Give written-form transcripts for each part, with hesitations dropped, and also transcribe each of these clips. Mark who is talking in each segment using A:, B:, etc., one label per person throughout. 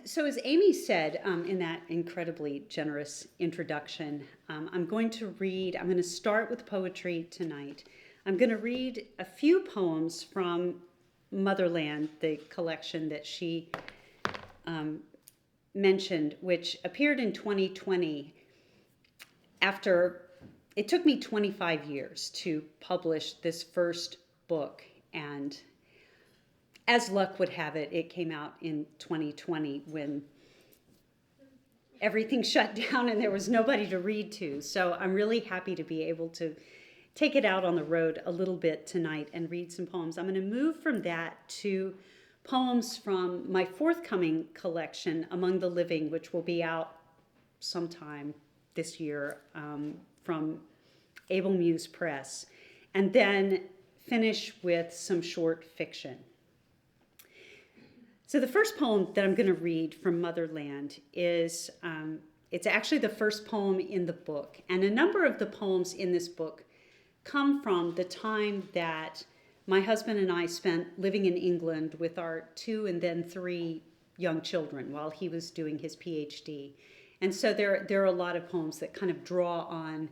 A: So as Amy said in that incredibly generous introduction, I'm going to start with poetry tonight. I'm going to read a few poems from Motherland, the collection that she mentioned, which appeared in 2020 after it took me 25 years to publish this first book. And as luck would have it, it came out in 2020 when everything shut down and there was nobody to read to. So I'm really happy to be able to take it out on the road a little bit tonight and read some poems. I'm going to move from that to poems from my forthcoming collection, Among the Living, which will be out sometime this year from Able Muse Press, and then finish with some short fiction. So the first poem that I'm going to read from Motherland is, it's actually the first poem in the book. And a number of the poems in this book come from the time that my husband and I spent living in England with our 2 and then 3 young children while he was doing his PhD. And so there are a lot of poems that kind of draw on,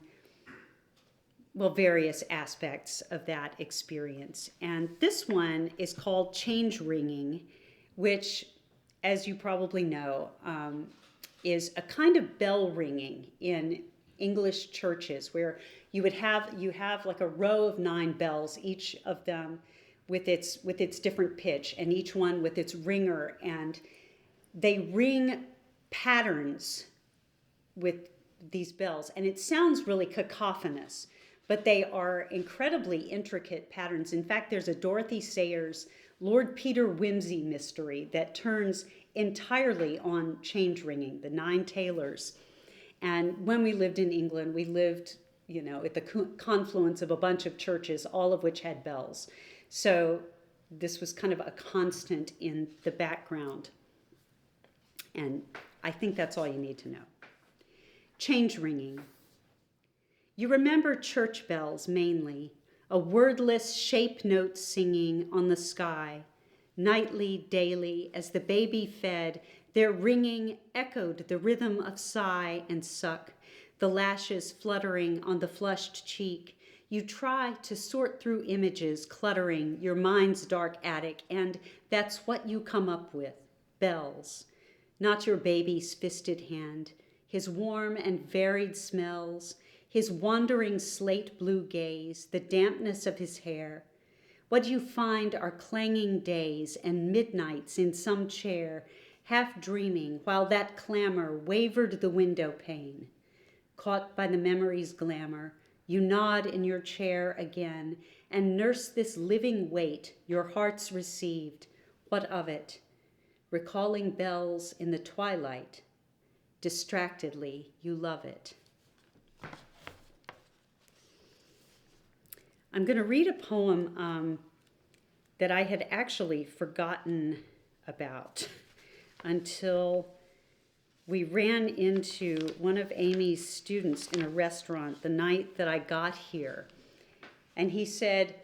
A: well, various aspects of that experience. And this one is called Change Ringing, which, as you probably know, is a kind of bell ringing in English churches where you have like a row of 9 bells, each of them with its different pitch, and each one with its ringer, and they ring patterns with these bells, and it sounds really cacophonous, but they are incredibly intricate patterns. In fact, there's a Dorothy Sayers Lord Peter Wimsey mystery that turns entirely on change ringing, the 9 tailors. And when we lived in England, we lived, at the confluence of a bunch of churches, all of which had bells. So this was kind of a constant in the background. And I think that's all you need to know. Change ringing. You remember church bells mainly, a wordless shape note singing on the sky. Nightly, daily, as the baby fed, their ringing echoed the rhythm of sigh and suck, the lashes fluttering on the flushed cheek. You try to sort through images cluttering your mind's dark attic, and that's what you come up with, bells. Not your baby's fisted hand, his warm and varied smells, his wandering slate blue gaze, the dampness of his hair. What you find are clanging days and midnights in some chair, half dreaming while that clamor wavered the window pane. Caught by the memory's glamour, you nod in your chair again and nurse this living weight your heart's received. What of it? Recalling bells in the twilight, distractedly you love it. I'm going to read a poem that I had actually forgotten about until we ran into one of Amy's students in a restaurant the night that I got here. And he said,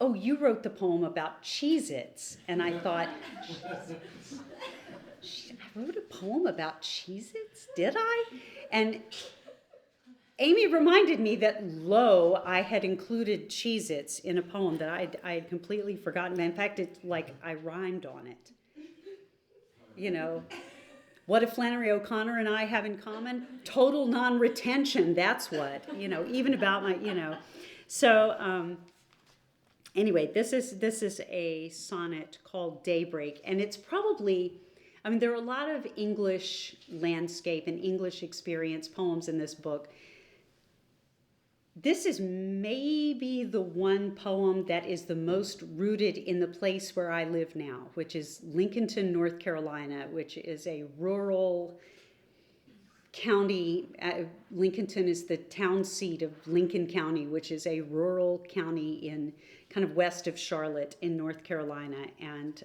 A: "Oh, you wrote the poem about Cheez-Its." And I thought, I wrote a poem about Cheez-Its? Did I? And Amy reminded me that, I had included Cheez-Its in a poem that I had completely forgotten. In fact, it's like I rhymed on it. What did Flannery O'Connor and I have in common? Total non-retention, that's what, even about my, So anyway, this is a sonnet called Daybreak, and it's probably, there are a lot of English landscape and English experience poems in this book. This is maybe the one poem that is the most rooted in the place where I live now, which is Lincolnton, North Carolina, which is a rural county. Lincolnton is the town seat of Lincoln County, which is a rural county in kind of west of Charlotte in North Carolina. And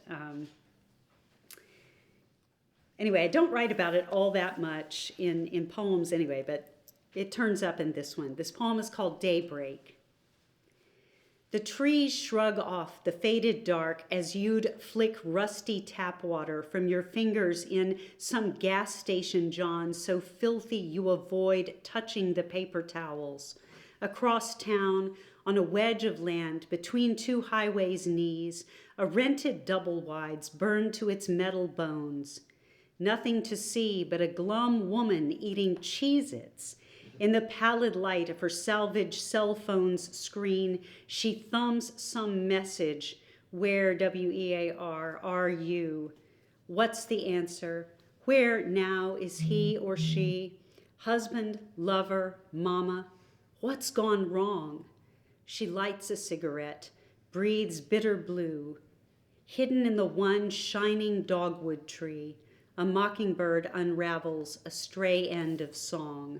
A: anyway, I don't write about it all that much in poems anyway, but it turns up in this one. This poem is called Daybreak. The trees shrug off the faded dark as you'd flick rusty tap water from your fingers in some gas station john so filthy you avoid touching the paper towels. Across town, on a wedge of land between two highways' knees, a rented double-wides burned to its metal bones. Nothing to see but a glum woman eating Cheez-Its. In the pallid light of her salvaged cell phone's screen, she thumbs some message. Where, W-E-A-R, are you? What's the answer? Where now is he or she? Husband, lover, mama? What's gone wrong? She lights a cigarette, breathes bitter blue. Hidden in the one shining dogwood tree, a mockingbird unravels a stray end of song.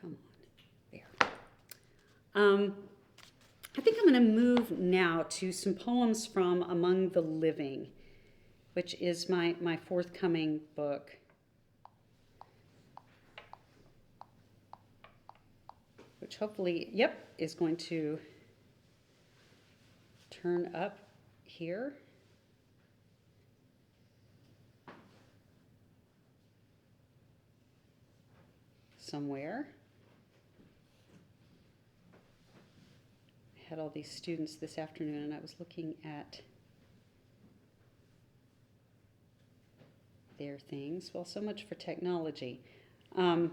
A: Come on, there. I think I'm going to move now to some poems from Among the Living, which is my forthcoming book. Which hopefully, is going to turn up here. Somewhere. I had all these students this afternoon and I was looking at their things. Well, so much for technology. I'll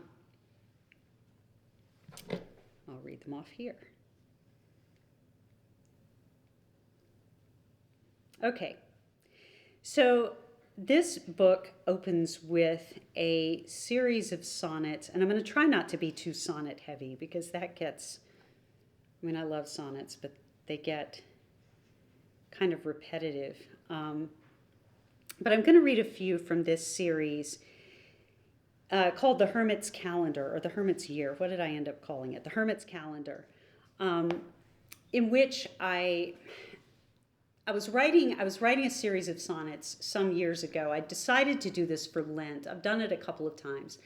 A: read them off here. Okay, so this book opens with a series of sonnets, and I'm going to try not to be too sonnet heavy because that gets, I love sonnets, but they get kind of repetitive. But I'm going to read a few from this series called The Hermit's Calendar, or The Hermit's Year. What did I end up calling it? The Hermit's Calendar, in which I was writing a series of sonnets some years ago. I decided to do this for Lent. I've done it a couple of times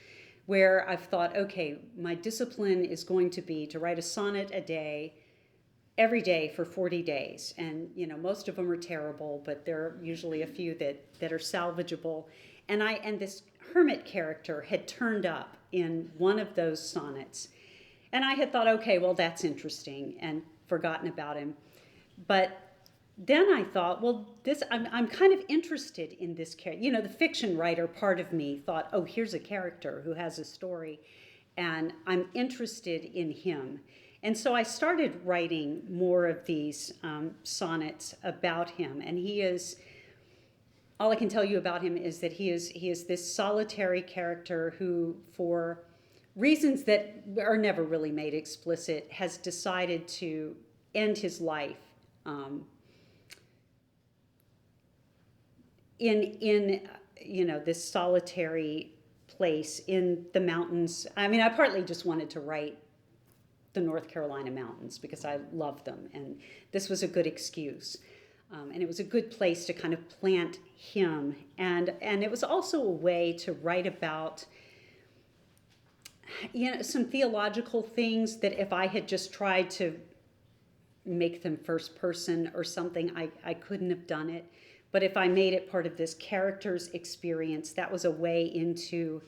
A: where I've thought, okay, my discipline is going to be to write a sonnet a day, every day for 40 days. And, most of them are terrible, but there are usually a few that are salvageable. And this hermit character had turned up in one of those sonnets. And I had thought, okay, well, that's interesting, and forgotten about him. But then I thought, well, I'm kind of interested in this character. The fiction writer part of me thought, oh, here's a character who has a story, and I'm interested in him. And so I started writing more of these sonnets about him. And all I can tell you about him is that he is this solitary character who, for reasons that are never really made explicit, has decided to end his life in this solitary place in the mountains. I partly just wanted to write the North Carolina mountains because I love them, and this was a good excuse. And it was a good place to kind of plant him. And it was also a way to write about, some theological things that if I had just tried to make them first person or something, I couldn't have done it. But if I made it part of this character's experience, that was a way into,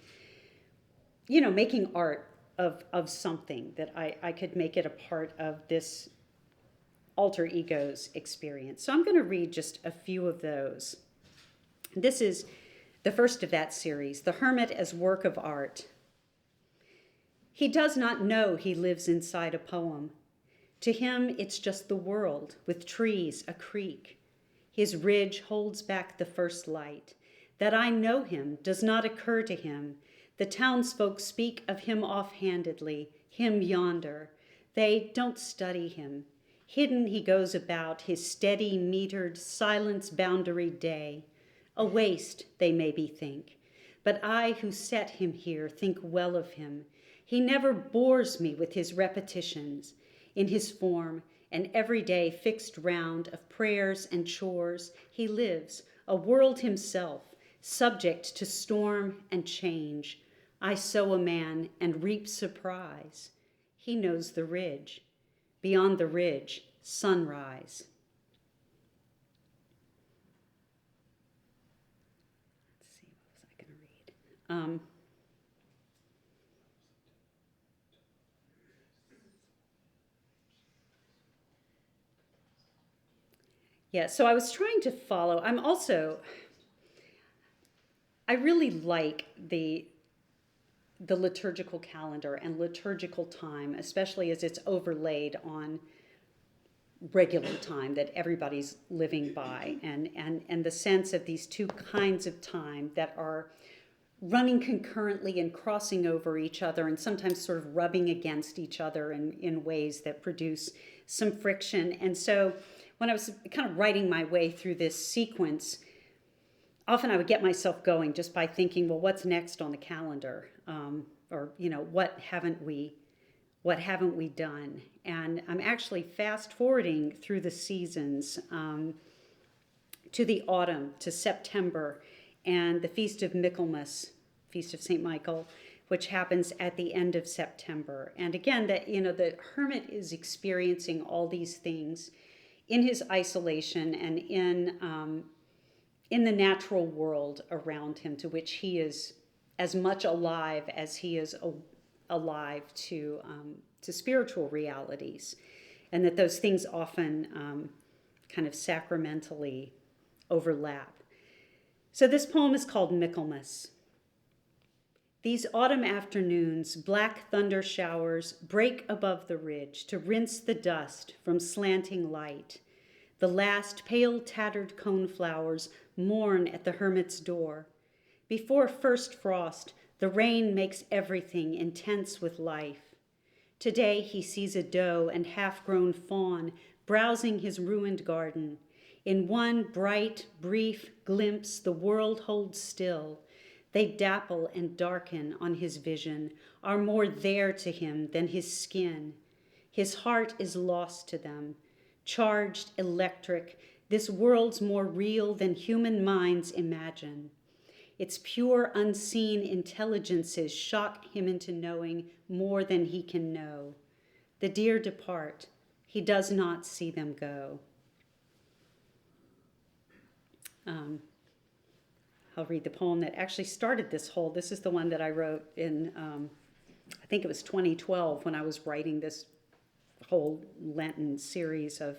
A: making art of something, that I could make it a part of this alter ego's experience. So I'm going to read just a few of those. This is the first of that series, The Hermit as Work of Art. He does not know he lives inside a poem. To him, it's just the world, with trees, a creek. His ridge holds back the first light. That I know him does not occur to him. The townsfolk speak of him offhandedly, him yonder. They don't study him. Hidden he goes about his steady, metered, silence-boundaried day. A waste, they maybe think. But I who set him here think well of him. He never bores me with his repetitions. In his form, an everyday fixed round of prayers and chores, he lives, a world himself, subject to storm and change. I sow a man and reap surprise. He knows the ridge. Beyond the ridge, sunrise. Let's see, what was I going to read? Yeah, so I was trying to follow. I really like the liturgical calendar and liturgical time, especially as it's overlaid on regular time that everybody's living by, and the sense of these two kinds of time that are running concurrently and crossing over each other and sometimes sort of rubbing against each other in ways that produce some friction. And so when I was kind of writing my way through this sequence, often I would get myself going just by thinking, well, what's next on the calendar? Or, what haven't we done? And I'm actually fast forwarding through the seasons to the autumn, to September, and the Feast of Michaelmas, Feast of St. Michael, which happens at the end of September. And again, the hermit is experiencing all these things in his isolation and in the natural world around him, to which he is as much alive as he is alive to spiritual realities, and that those things often kind of sacramentally overlap. So this poem is called Michaelmas. These autumn afternoons, black thunder showers break above the ridge to rinse the dust from slanting light. The last pale tattered coneflowers mourn at the hermit's door. Before first frost, the rain makes everything intense with life. Today he sees a doe and half-grown fawn browsing his ruined garden. In one bright, brief glimpse, the world holds still. They dapple and darken on his vision, are more there to him than his skin. His heart is lost to them. Charged, electric, this world's more real than human minds imagine. Its pure, unseen intelligences shock him into knowing more than he can know. The deer depart. He does not see them go. I'll read the poem that actually started this is the one that I wrote in, I think it was 2012 when I was writing this whole Lenten series of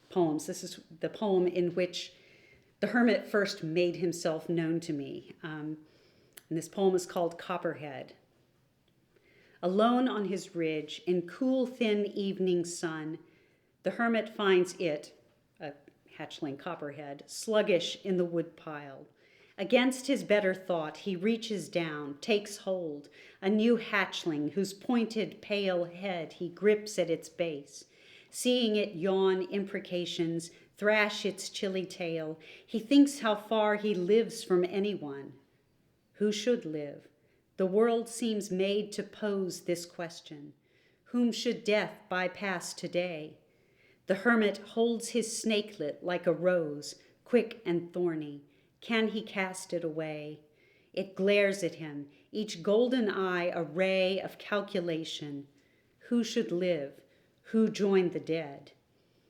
A: poems. This is the poem in which the hermit first made himself known to me. And this poem is called Copperhead. Alone on his ridge, in cool, thin evening sun, the hermit finds it, a hatchling copperhead, sluggish in the woodpile. Against his better thought, he reaches down, takes hold, a new hatchling whose pointed, pale head he grips at its base. Seeing it yawn imprecations, thrash its chilly tail, he thinks how far he lives from anyone. Who should live? The world seems made to pose this question. Whom should death bypass today? The hermit holds his snakelet like a rose, quick and thorny. Can he cast it away? It glares at him, each golden eye a ray of calculation. Who should live? Who join the dead?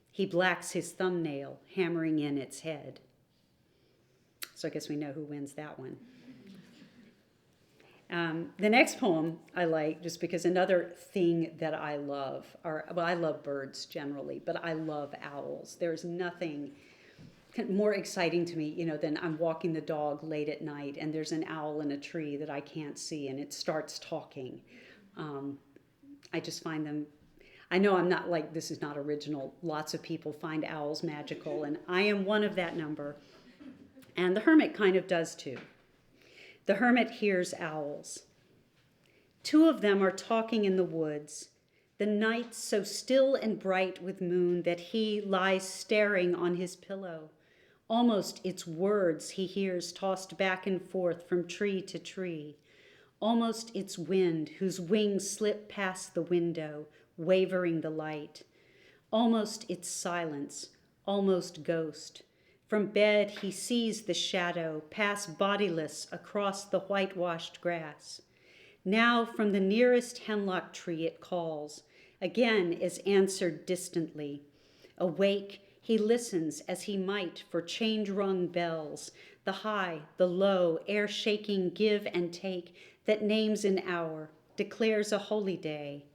A: He blacks his thumbnail, hammering in its head. So I guess we know who wins that one. The next poem I like, just because another thing that I love I love birds generally, but I love owls. There's nothing more exciting to me, than I'm walking the dog late at night and there's an owl in a tree that I can't see and it starts talking. I just find them, I know I'm not like, this is not original. Lots of people find owls magical, and I am one of that number. And the hermit kind of does too. The hermit hears owls. Two of them are talking in the woods. The night so still and bright with moon that he lies staring on his pillow. Almost its words he hears tossed back and forth from tree to tree. Almost its wind whose wings slip past the window, wavering the light. Almost its silence, almost ghost. From bed he sees the shadow pass bodiless across the whitewashed grass. Now from the nearest hemlock tree it calls, again is answered distantly. Awake, he listens as he might for change-rung bells, the high, the low, air-shaking give and take that names an hour, declares a holy day.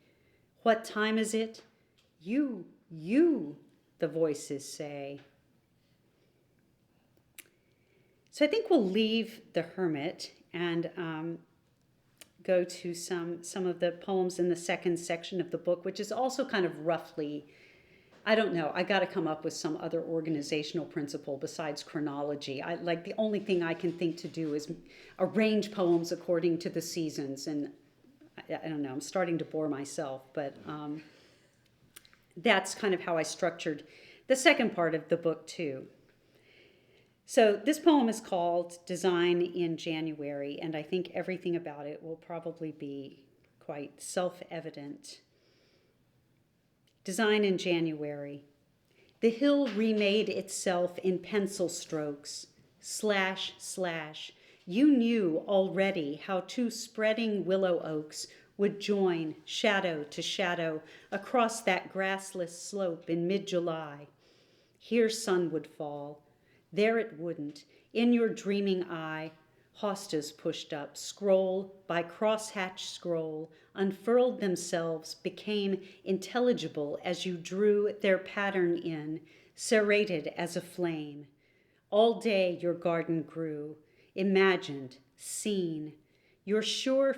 A: What time is it? You, the voices say. So I think we'll leave the hermit and go to some of the poems in the second section of the book, which is also kind of roughly, I don't know, I got to come up with some other organizational principle besides chronology. The only thing I can think to do is arrange poems according to the seasons, and I don't know, I'm starting to bore myself, but that's kind of how I structured the second part of the book too. So this poem is called Design in January, and I think everything about it will probably be quite self-evident. Design in January. The hill remade itself in pencil strokes. Slash, slash. You knew already how two spreading willow oaks would join, shadow to shadow, across that grassless slope in mid-July. Here sun would fall. There it wouldn't. In your dreaming eye, hostas pushed up, scroll by crosshatch scroll, unfurled themselves, became intelligible as you drew their pattern in, serrated as a flame. All day your garden grew, imagined, seen. Your sure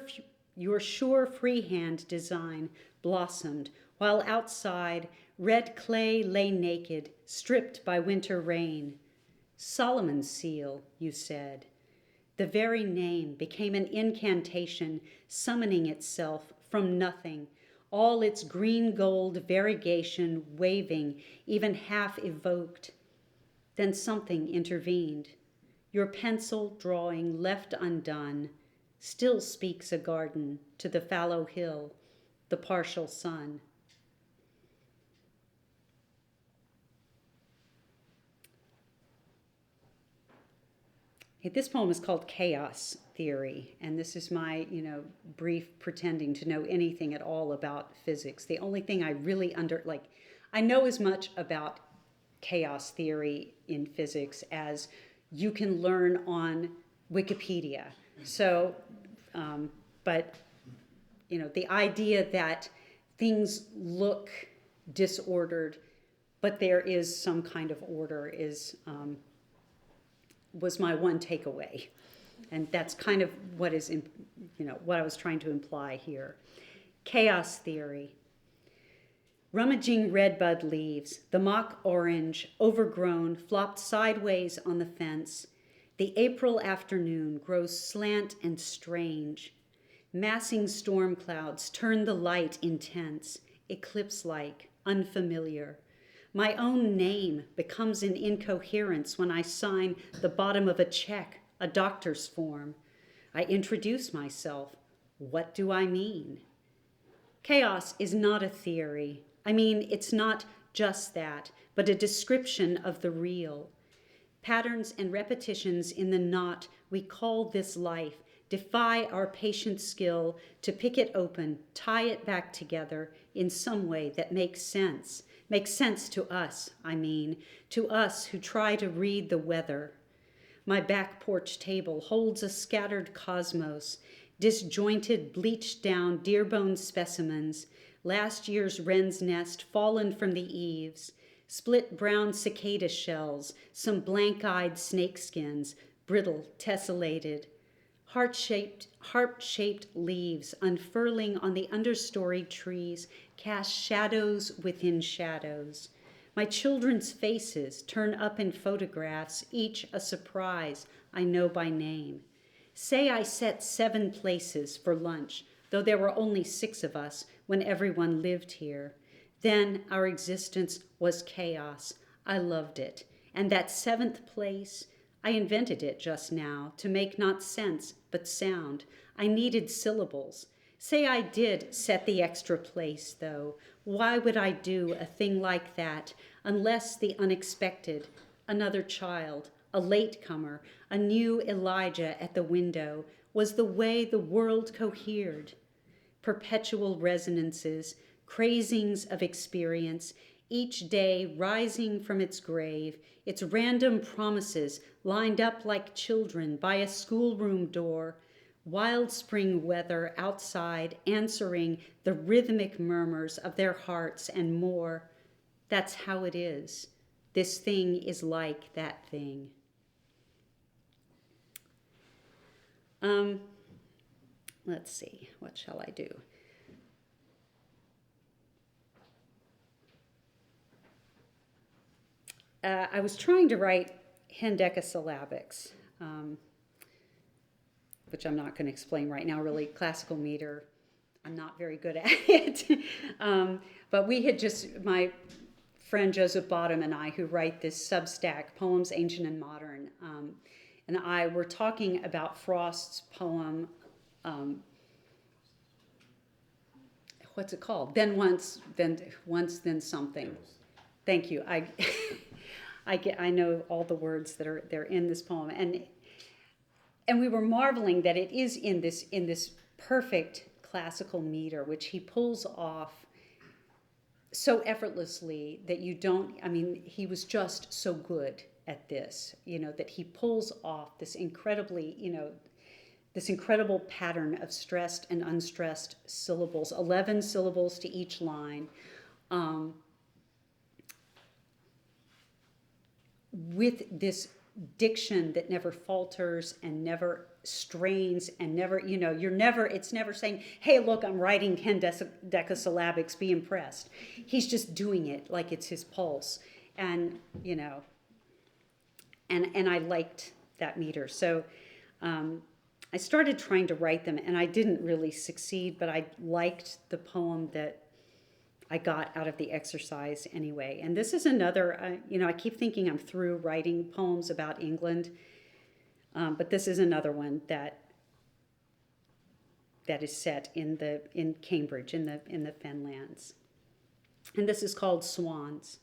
A: freehand design blossomed, while outside red clay lay naked, stripped by winter rain. Solomon's seal, you said. The very name became an incantation, summoning itself from nothing, all its green gold variegation waving, even half evoked. Then something intervened. Your pencil drawing left undone still speaks a garden to the fallow hill, the partial sun. This poem is called Chaos Theory, and this is my, brief pretending to know anything at all about physics. The only thing I really I know as much about chaos theory in physics as you can learn on Wikipedia. So, but, the idea that things look disordered, but there is some kind of order was my one takeaway. And that's kind of what I was trying to imply here. Chaos theory. Rummaging redbud leaves, the mock orange, overgrown, flopped sideways on the fence. The April afternoon grows slant and strange. Massing storm clouds turn the light intense, eclipse-like, unfamiliar. My own name becomes an incoherence when I sign the bottom of a check, a doctor's form. I introduce myself. What do I mean? Chaos is not a theory. It's not just that, but a description of the real. Patterns and repetitions in the knot we call this life defy our patient skill to pick it open, tie it back together in some way that makes sense to us, to us who try to read the weather. My back porch table holds a scattered cosmos, disjointed, bleached down deer-bone specimens, last year's wren's nest fallen from the eaves, split brown cicada shells, some blank-eyed snakeskins, brittle, tessellated, heart-shaped leaves unfurling on the understory trees cast shadows within shadows. My children's faces turn up in photographs, each a surprise I know by name. Say I set 7 places for lunch, though there were only 6 of us when everyone lived here. Then our existence was chaos. I loved it. And that 7th place, I invented it just now to make not sense, but sound. I needed syllables. Say I did set the extra place, though. Why would I do a thing like that unless the unexpected, another child, a latecomer, a new Elijah at the window, was the way the world cohered. Perpetual resonances, crazings of experience, each day rising from its grave, its random promises lined up like children by a schoolroom door, wild spring weather outside answering the rhythmic murmurs of their hearts and more. That's how it is. This thing is like that thing. Let's see, what shall I do? I was trying to write hendecasyllabics, which I'm not going to explain right now, really. Classical meter, I'm not very good at it. But we had my friend Joseph Bottum and I, who write this Substack, Poems Ancient and Modern, and I were talking about Frost's poem, what's it called? Then Then Something. Thank you. I know all the words they're in this poem, and we were marveling that it is in this perfect classical meter, which he pulls off so effortlessly that you don't. I mean, he was just so good at this, that he pulls off this incredibly, this incredible pattern of stressed and unstressed syllables, 11 syllables to each line. With this diction that never falters and never strains and never, it's never saying, hey, look, I'm writing 10 decasyllabics, be impressed. He's just doing it like it's his pulse. And, and I liked that meter. So I started trying to write them, and I didn't really succeed, but I liked the poem that I got out of the exercise anyway. And this is another, I keep thinking I'm through writing poems about England, but this is another one that is set in Cambridge, in the Fenlands. And this is called Swans.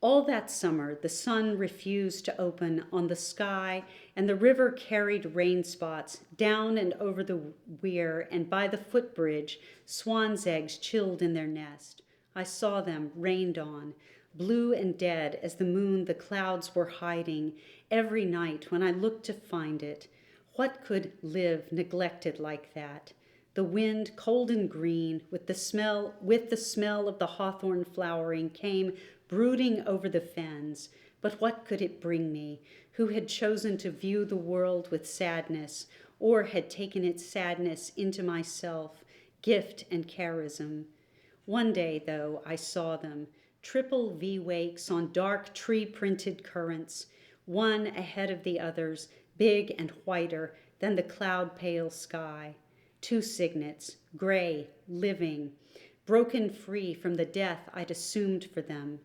A: All that summer, the sun refused to open on the sky, and the river carried rain spots down and over the weir, and by the footbridge, swans' eggs chilled in their nest. I saw them rained on, blue and dead as the moon the clouds were hiding, every night when I looked to find it. What could live neglected like that? The wind, cold and green, with the smell of the hawthorn flowering, came brooding over the fens. But what could it bring me, who had chosen to view the world with sadness, or had taken its sadness into myself, gift and charism? One day, though, I saw them, triple V-wakes on dark tree-printed currents, one ahead of the others, big and whiter than the cloud-pale sky. Two cygnets, gray, living, broken free from the death I'd assumed for them.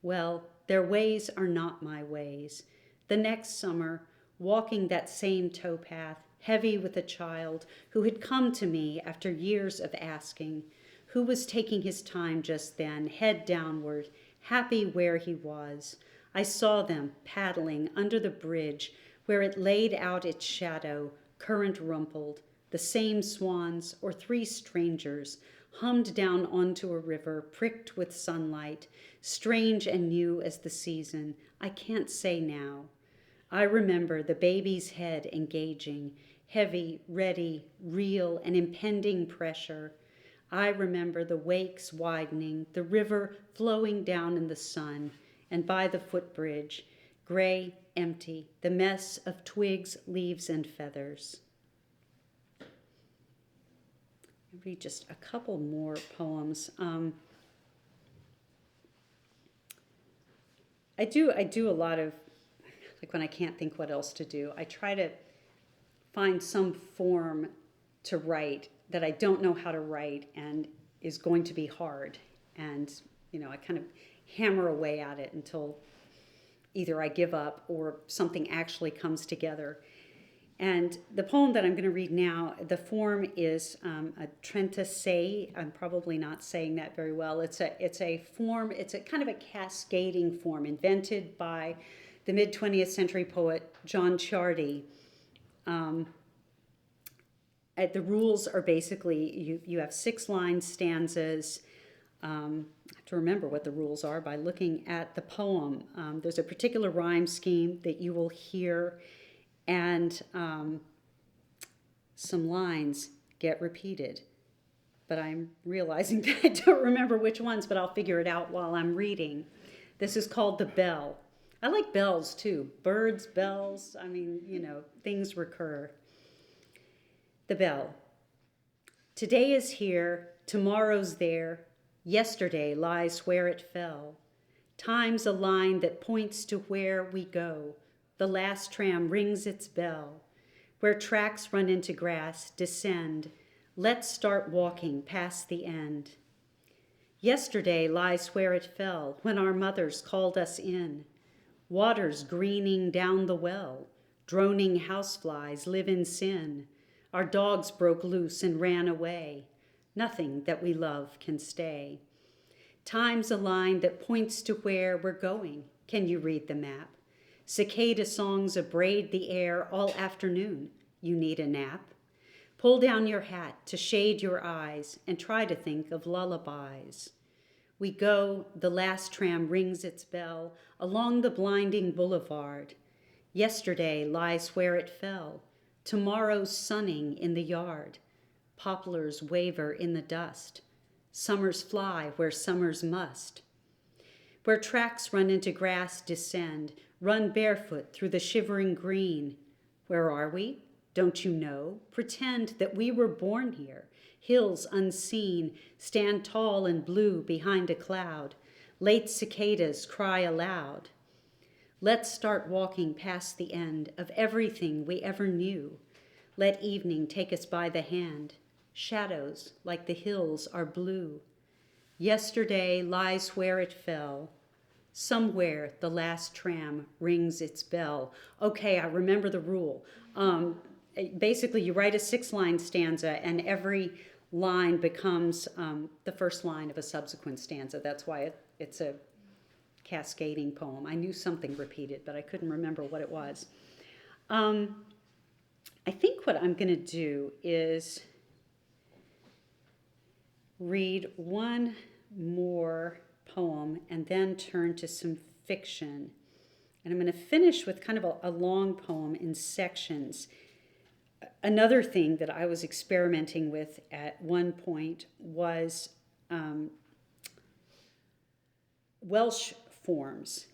A: Well, their ways are not my ways. The next summer, walking that same towpath, heavy with a child who had come to me after years of asking, who was taking his time just then, head downward, happy where he was. I saw them paddling under the bridge where it laid out its shadow, current rumpled. The same swans, or three strangers, hummed down onto a river pricked with sunlight, strange and new as the season. I can't say now. I remember the baby's head engaging, heavy, ready, real, and impending pressure. I remember the wakes widening, the river flowing down in the sun, and by the footbridge, gray, empty, the mess of twigs, leaves, and feathers. I'll read just a couple more poems. I do a lot of, like when I can't think what else to do, I try to find some form to write that I don't know how to write and is going to be hard. And, I kind of hammer away at it until either I give up or something actually comes together. And the poem that I'm going to read now, the form is a trentasé. I'm probably not saying that very well. It's a form. It's a kind of a cascading form invented by the mid-20th century poet John Chardy. The rules are basically you have 6-line stanzas. I have to remember what the rules are by looking at the poem. There's a particular rhyme scheme that you will hear, and some lines get repeated. But I'm realizing that I don't remember which ones, but I'll figure it out while I'm reading. This is called The Bell. I like bells too. Birds, bells, things recur. The Bell. Today is here, tomorrow's there, yesterday lies where it fell. Time's a line that points to where we go. The last tram rings its bell. Where tracks run into grass, descend. Let's start walking past the end. Yesterday lies where it fell, when our mothers called us in. Waters greening down the well, droning houseflies live in sin. Our dogs broke loose and ran away. Nothing that we love can stay. Time's a line that points to where we're going. Can you read the map? Cicada songs abrade the air all afternoon. You need a nap? Pull down your hat to shade your eyes and try to think of lullabies. We go, the last tram rings its bell along the blinding boulevard. Yesterday lies where it fell. Tomorrow's sunning in the yard. Poplars waver in the dust. Summers fly where summers must. Where tracks run into grass descend, run barefoot through the shivering green. Where are we? Don't you know? Pretend that we were born here. Hills unseen stand tall and blue behind a cloud. Late cicadas cry aloud. Let's start walking past the end of everything we ever knew. Let evening take us by the hand. Shadows like the hills are blue. Yesterday lies where it fell. Somewhere the last tram rings its bell. Okay, I remember the rule. Basically, you write a 6-line stanza, and every line becomes the first line of a subsequent stanza. That's why it's a cascading poem. I knew something repeated, but I couldn't remember what it was. I think what I'm going to do is read one more poem and then turn to some fiction. And I'm going to finish with kind of a long poem in sections. Another thing that I was experimenting with at one point was Welsh forms,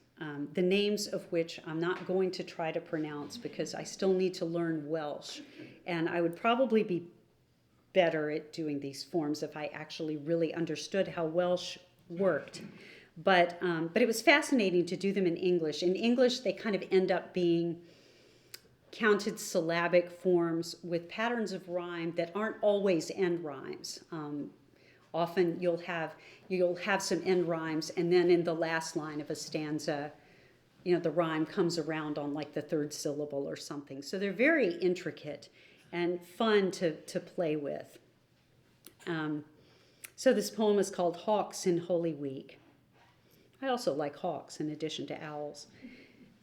A: the names of which I'm not going to try to pronounce because I still need to learn Welsh. And I would probably be better at doing these forms if I actually really understood how Welsh worked. But it was fascinating to do them in English. In English, they kind of end up being counted syllabic forms with patterns of rhyme that aren't always end rhymes. Often you'll have some end rhymes, and then in the last line of a stanza, the rhyme comes around on like the third syllable or something. So they're very intricate and fun to play with. So this poem is called Hawks in Holy Week. I also like hawks in addition to owls.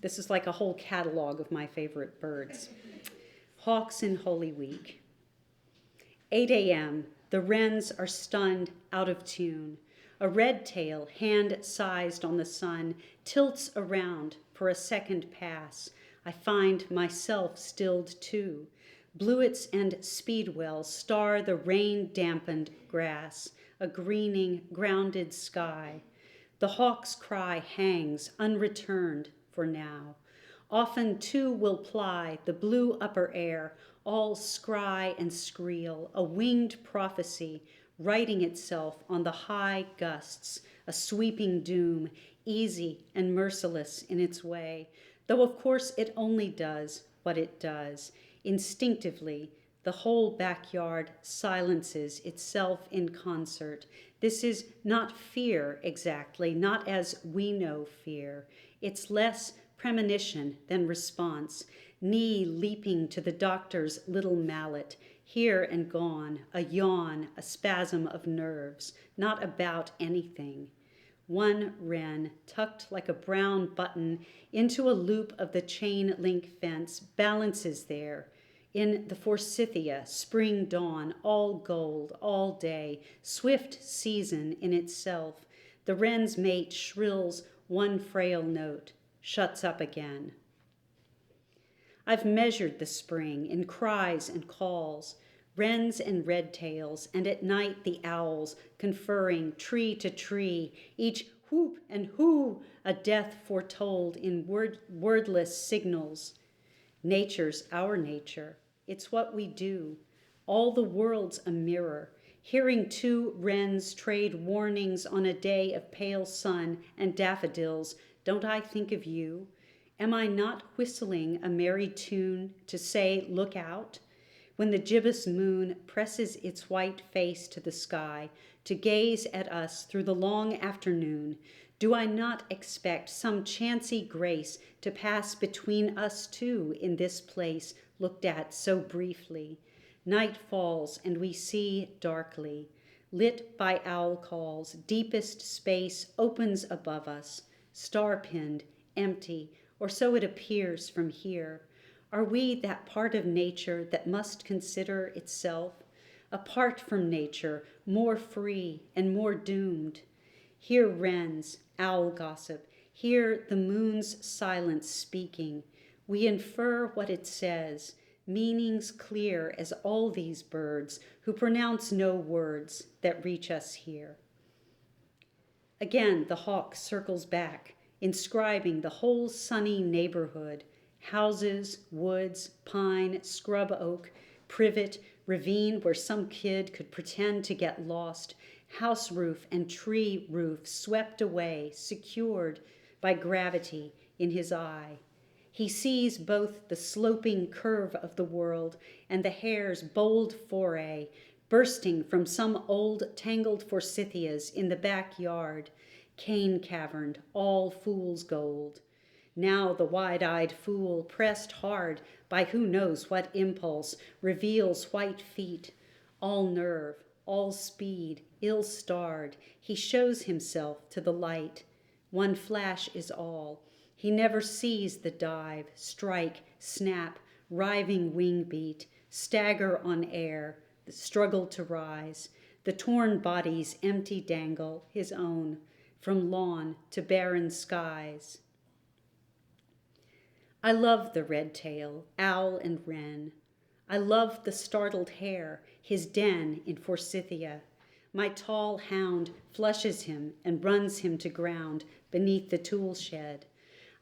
A: This is like a whole catalog of my favorite birds. Hawks in Holy Week. 8 a.m., the wrens are stunned out of tune. A red tail, hand-sized on the sun, tilts around for a second pass. I find myself stilled too. Bluets and speedwells star the rain-dampened grass, a greening, grounded sky. The hawk's cry hangs unreturned for now. Often two will ply the blue upper air, all scry and screel, a winged prophecy, writing itself on the high gusts, a sweeping doom, easy and merciless in its way, though of course it only does what it does. Instinctively, the whole backyard silences itself in concert. This is not fear exactly, not as we know fear. It's less premonition than response, knee leaping to the doctor's little mallet, here and gone, a yawn, a spasm of nerves, not about anything. One wren, tucked like a brown button into a loop of the chain link fence, balances there. In the forsythia, spring dawn, all gold, all day, swift season in itself. The wren's mate shrills one frail note, shuts up again. I've measured the spring in cries and calls, wrens and redtails, and at night the owls conferring tree to tree, each whoop and whoo, a death foretold in wordless signals. Nature's our nature. It's what we do. All the world's a mirror. Hearing two wrens trade warnings on a day of pale sun and daffodils, don't I think of you? Am I not whistling a merry tune to say, look out? When the gibbous moon presses its white face to the sky to gaze at us through the long afternoon, do I not expect some chancy grace to pass between us two in this place looked at so briefly? Night falls and we see darkly. Lit by owl calls, deepest space opens above us, star-pinned, empty, or so it appears from here. Are we that part of nature that must consider itself? Apart from nature, more free and more doomed. Hear wrens, owl gossip, hear the moon's silence speaking. We infer what it says, meanings clear as all these birds who pronounce no words that reach us here. Again, the hawk circles back, inscribing the whole sunny neighborhood, houses, woods, pine, scrub oak, privet, ravine where some kid could pretend to get lost, house roof and tree roof swept away, secured by gravity in his eye. He sees both the sloping curve of the world and the hare's bold foray, bursting from some old tangled forsythias in the backyard, cane-caverned, all fool's gold. Now the wide-eyed fool, pressed hard by who knows what impulse, reveals white feet, all nerve, all speed, ill-starred. He shows himself to the light. One flash is all. He never sees the dive, strike, snap, riving wing beat, stagger on air, the struggle to rise, the torn body's empty dangle, his own, from lawn to barren skies. I love the red-tail, owl and wren. I love the startled hare, his den in forsythia. My tall hound flushes him and runs him to ground beneath the tool shed.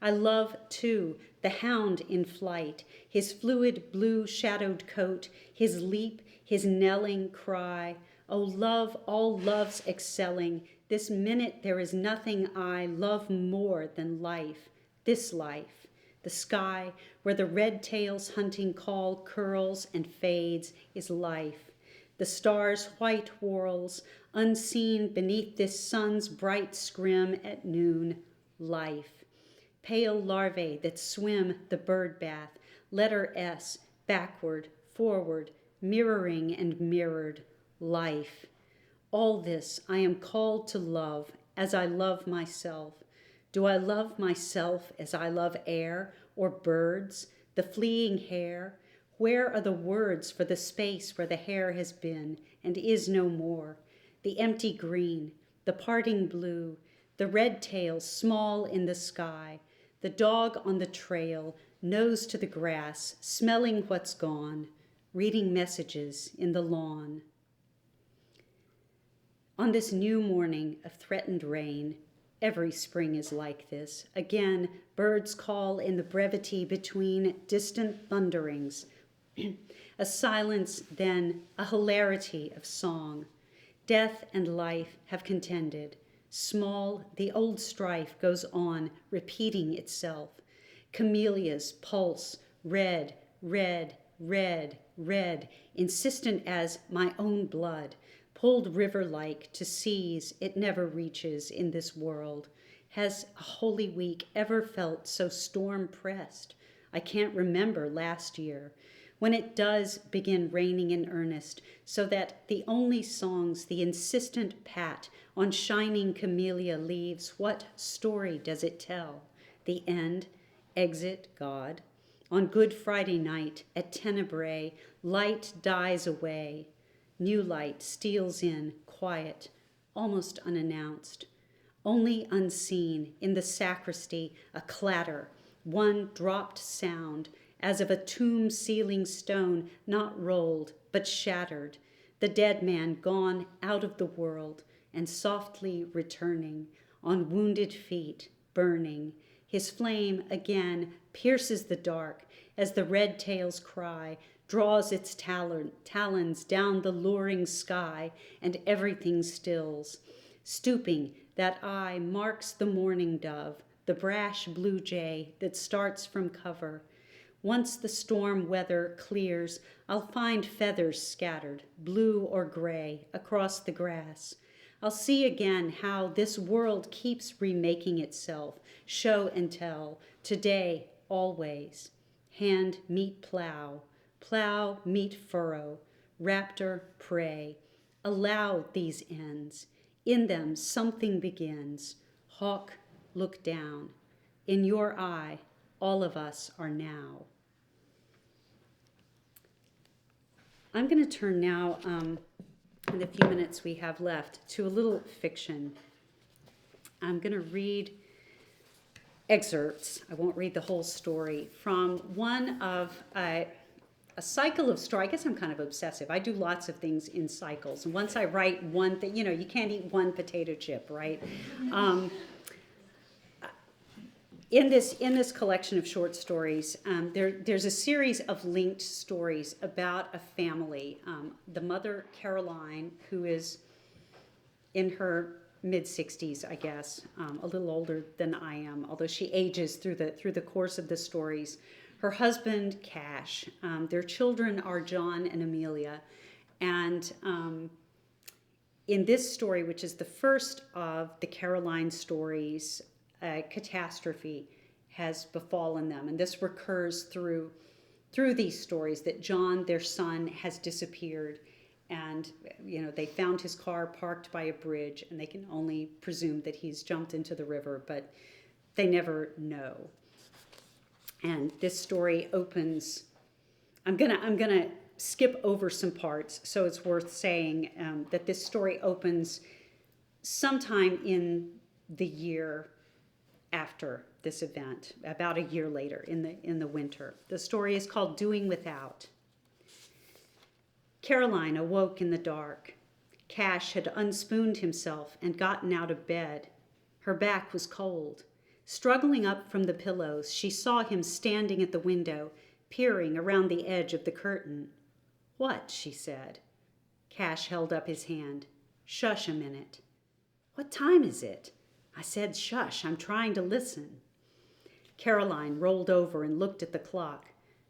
A: I love, too, the hound in flight, his fluid blue shadowed coat, his leap, his knelling cry. Oh, love, all loves excelling, this minute there is nothing I love more than life, this life. The sky, where the red-tail's hunting call curls and fades, is life. The stars' white whorls, unseen beneath this sun's bright scrim at noon, life. Pale larvae that swim the bird bath, letter S, backward, forward, mirroring and mirrored, life. All this I am called to love as I love myself. Do I love myself as I love air or birds, the fleeing hare? Where are the words for the space where the hare has been and is no more? The empty green, the parting blue, the red tail small in the sky, the dog on the trail, nose to the grass, smelling what's gone, reading messages in the lawn. On this new morning of threatened rain, every spring is like this. Again, birds call in the brevity between distant thunderings. A silence, then a hilarity of song. Death and life have contended. Small, the old strife goes on, repeating itself. Camellias pulse, red, red, red, red, insistent as my own blood, pulled river-like to seas it never reaches in this world. Has a Holy Week ever felt so storm-pressed? I can't remember last year, when it does begin raining in earnest, so that the only songs, the insistent pat on shining camellia leaves, what story does it tell? The end, exit, God. On Good Friday night at Tenebrae, light dies away. New light steals in, quiet, almost unannounced. Only unseen, in the sacristy, a clatter, one dropped sound, as of a tomb ceiling stone not rolled, but shattered, the dead man gone out of the world and softly returning, on wounded feet, burning. His flame again pierces the dark as the red tail's cry draws its talons down the luring sky, and everything stills. Stooping, that eye marks the mourning dove, the brash blue jay that starts from cover. Once the storm weather clears, I'll find feathers scattered, blue or gray, across the grass. I'll see again how this world keeps remaking itself, show and tell, today, always. Hand meet plow, plow meet furrow, raptor prey. Allow these ends. In them something begins. Hawk, look down. In your eye, all of us are now. I'm going to turn now, in the few minutes we have left, to a little fiction. I'm going to read excerpts. I won't read the whole story from one of a cycle of story. I guess I'm kind of obsessive. I do lots of things in cycles. And once I write one thing, you can't eat one potato chip, right? In this collection of short stories, there's a series of linked stories about a family. The mother, Caroline, who is in her mid-60s, I guess, a little older than I am, although she ages through the course of the stories. Her husband, Cash. Their children are John and Amelia. And in this story, which is the first of the Caroline stories, a catastrophe has befallen them. And this recurs through these stories, that John, their son, has disappeared. And, they found his car parked by a bridge, and they can only presume that he's jumped into the river, but they never know. And this story opens, I'm gonna skip over some parts, so it's worth saying that this story opens sometime in the year after this event, about a year later, in the winter. The story is called Doing Without. Caroline awoke in the dark. Cash had unspooned himself and gotten out of bed. Her back was cold. Struggling up from the pillows, she saw him standing at the window, peering around the edge of the curtain. "What?" she said. Cash held up his hand. "Shush a minute." "What time is it?" "I said shush. I'm trying to listen." Caroline rolled over and looked at the clock.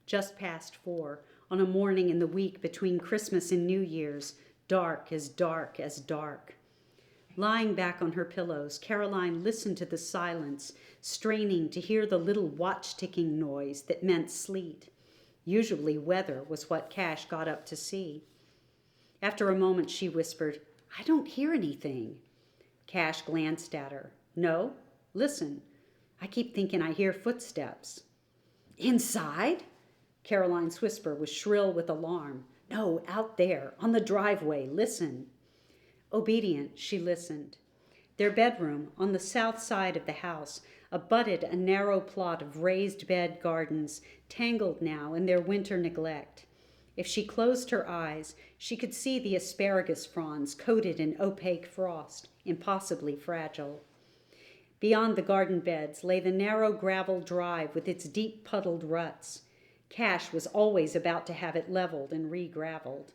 A: Just past 4, on a morning in the week between Christmas and New Year's, dark as dark as dark. Lying back on her pillows, Caroline listened to the silence, straining to hear the little watch-ticking noise that meant sleet. Usually weather was what Cash got up to see. After a moment, she whispered, "I don't hear anything." Cash glanced at her. "No? Listen. I keep thinking I hear footsteps." "Inside?" Caroline's whisper was shrill with alarm. "No, out there, on the driveway. Listen." Obedient, she listened. Their bedroom, on the south side of the house, abutted a narrow plot of raised bed gardens, tangled now in their winter neglect. If she closed her eyes, she could see the asparagus fronds coated in opaque frost, impossibly fragile. Beyond the garden beds lay the narrow gravel drive with its deep puddled ruts. Cash was always about to have it leveled and re-graveled.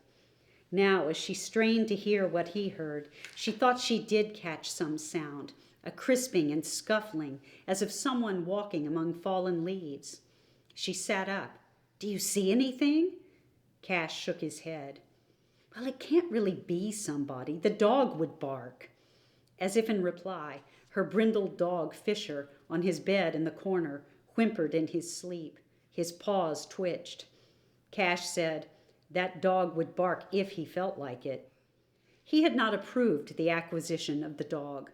A: Now, as she strained to hear what he heard, she thought she did catch some sound, a crisping and scuffling, as of someone walking among fallen leaves. She sat up. "Do you see anything?" Cash shook his head. "Well, it can't really be somebody. The dog would bark." As if in reply, her brindled dog, Fisher, on his bed in the corner, whimpered in his sleep. His paws twitched. Cash said, "That dog would bark if he felt like it." He had not approved the acquisition of the dog.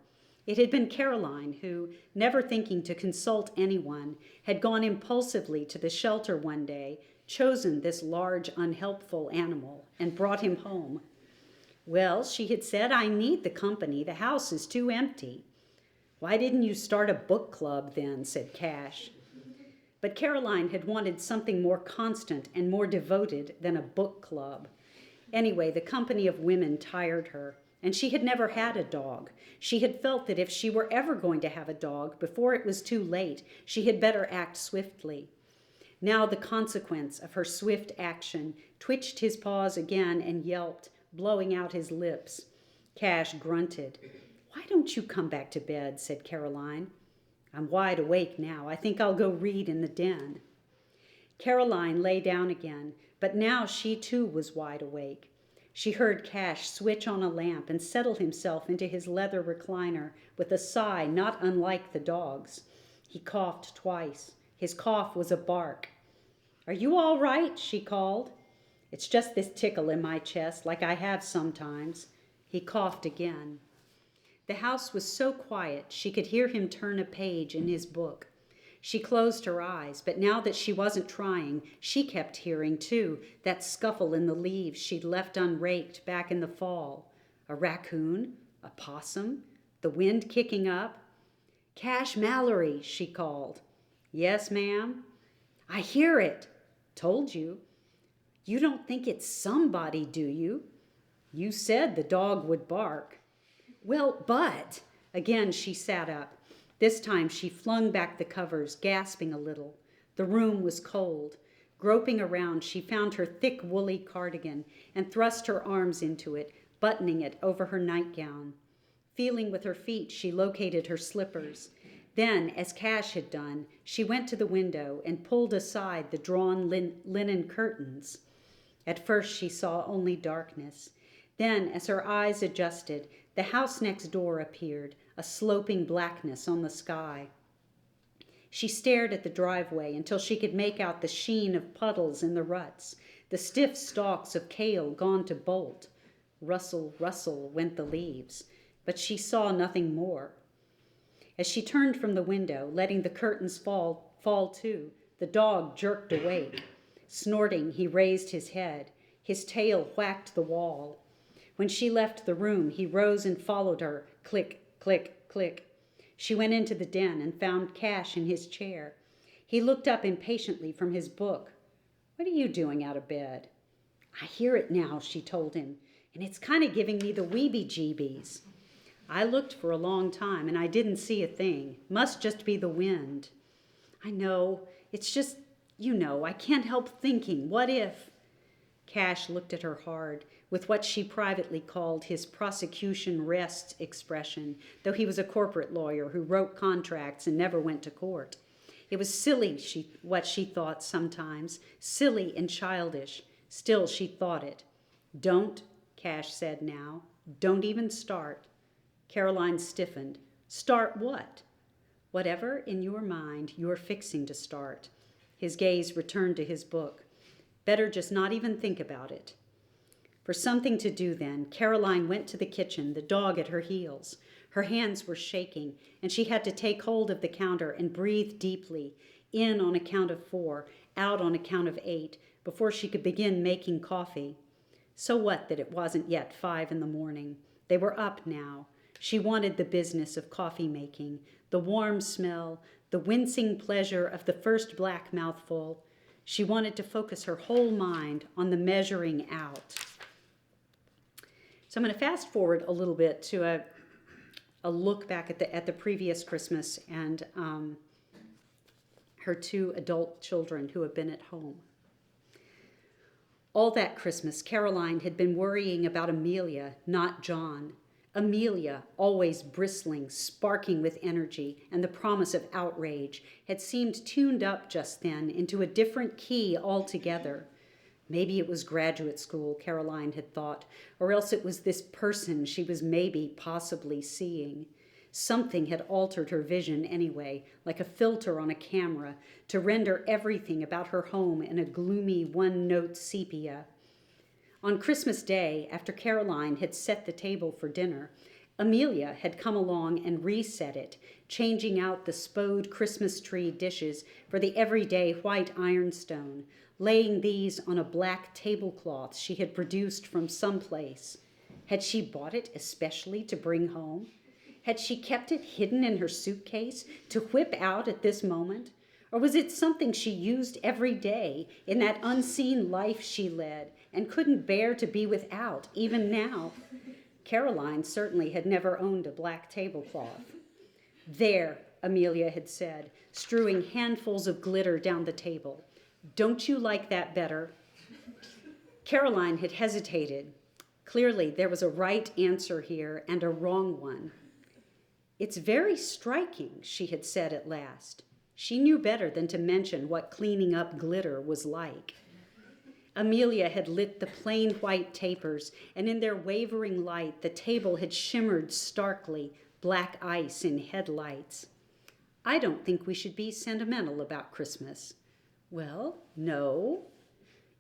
A: It had been Caroline who, never thinking to consult anyone, had gone impulsively to the shelter one day, chosen this large, unhelpful animal, and brought him home. "Well," she had said, "I need the company. The house is too empty." "Why didn't you start a book club then?" said Cash. But Caroline had wanted something more constant and more devoted than a book club. Anyway, the company of women tired her, and she had never had a dog. She had felt that if she were ever going to have a dog, before it was too late, she had better act swiftly. Now the consequence of her swift action twitched his paws again and yelped, blowing out his lips. Cash grunted. "Why don't you come back to bed?" said Caroline. "I'm wide awake now. I think I'll go read in the den." Caroline lay down again, but now she too was wide awake. She heard Cash switch on a lamp and settle himself into his leather recliner with a sigh not unlike the dog's. He coughed twice. His cough was a bark. "Are you all right?" she called. "It's just this tickle in my chest, like I have sometimes." He coughed again. The house was so quiet she could hear him turn a page in his book. She closed her eyes, but now that she wasn't trying, she kept hearing, too, that scuffle in the leaves she'd left unraked back in the fall. A raccoon? A possum? The wind kicking up? "Cash Mallory," she called. "Yes, ma'am." "I hear it." "Told you." "You don't think it's somebody, do you?" "You said the dog would bark." "Well, but—" Again she sat up. This time she flung back the covers, gasping a little. The room was cold. Groping around, she found her thick woolly cardigan and thrust her arms into it, buttoning it over her nightgown. Feeling with her feet, she located her slippers. Then, as Cash had done, she went to the window and pulled aside the drawn linen curtains. At first she saw only darkness. Then, as her eyes adjusted, the house next door appeared, a sloping blackness on the sky. She stared at the driveway until she could make out the sheen of puddles in the ruts, the stiff stalks of kale gone to bolt. Rustle, rustle went the leaves, but she saw nothing more. As she turned from the window, letting the curtains fall too, the dog jerked awake. Snorting, he raised his head. His tail whacked the wall. When she left the room, he rose and followed her. Click, click, click. She went into the den and found Cash in his chair. He looked up impatiently from his book. "What are you doing out of bed?" "I hear it now," she told him, "and it's kind of giving me the weebie-jeebies." "I looked for a long time, and I didn't see a thing. Must just be the wind." "I know. It's just, I can't help thinking. What if—" Cash looked at her hard, with what she privately called his prosecution rest expression, though he was a corporate lawyer who wrote contracts and never went to court. It was silly, what she thought sometimes, silly and childish. Still, she thought it. "Don't," Cash said now. "Don't even start." Caroline stiffened. "Start what?" "Whatever in your mind you're fixing to start." His gaze returned to his book. "Better just not even think about it." For something to do then, Caroline went to the kitchen, the dog at her heels. Her hands were shaking, and she had to take hold of the counter and breathe deeply, in on a count of 4, out on a count of 8, before she could begin making coffee. So what that it wasn't yet 5 in the morning? They were up now. She wanted the business of coffee making, the warm smell, the wincing pleasure of the first black mouthful. She wanted to focus her whole mind on the measuring out. So I'm going to fast forward a little bit to a look back at the previous Christmas and her 2 adult children who have been at home. All that Christmas, Caroline had been worrying about Amelia, not John. Amelia, always bristling, sparking with energy and the promise of outrage, had seemed tuned up just then into a different key altogether. Maybe it was graduate school, Caroline had thought, or else it was this person she was possibly seeing. Something had altered her vision anyway, like a filter on a camera, to render everything about her home in a gloomy one-note sepia. On Christmas Day, after Caroline had set the table for dinner, Amelia had come along and reset it, changing out the spode Christmas tree dishes for the everyday white ironstone, laying these on a black tablecloth she had produced from someplace. Had she bought it especially to bring home? Had she kept it hidden in her suitcase to whip out at this moment? Or was it something she used every day in that unseen life she led and couldn't bear to be without, even now? Caroline certainly had never owned a black tablecloth. There, Amelia had said, strewing handfuls of glitter down the table. Don't you like that better? Caroline had hesitated. Clearly, there was a right answer here and a wrong one. It's very striking, she had said at last. She knew better than to mention what cleaning up glitter was like. Amelia had lit the plain white tapers, and in their wavering light, the table had shimmered starkly, black ice in headlights. I don't think we should be sentimental about Christmas. Well, no.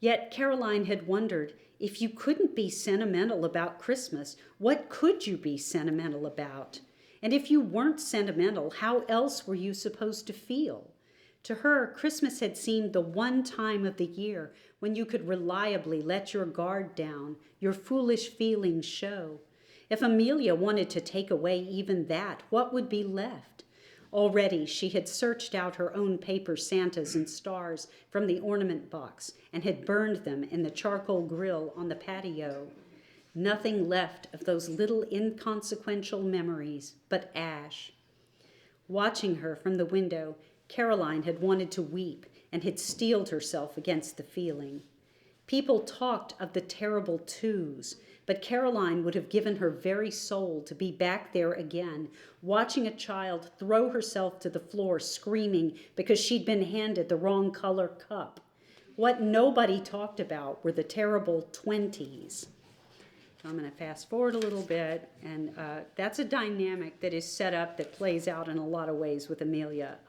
A: Yet Caroline had wondered, if you couldn't be sentimental about Christmas, what could you be sentimental about? And if you weren't sentimental, how else were you supposed to feel? To her, Christmas had seemed the one time of the year when you could reliably let your guard down, your foolish feelings show. If Amelia wanted to take away even that, what would be left? Already she had searched out her own paper Santas and stars from the ornament box and had burned them in the charcoal grill on the patio. Nothing left of those little inconsequential memories but ash. Watching her from the window, Caroline had wanted to weep and had steeled herself against the feeling. People talked of the terrible twos, but Caroline would have given her very soul to be back there again, watching a child throw herself to the floor screaming because she'd been handed the wrong color cup. What nobody talked about were the terrible 20s. I'm going to fast forward a little bit, and that's a dynamic that is set up that plays out in a lot of ways with Amelia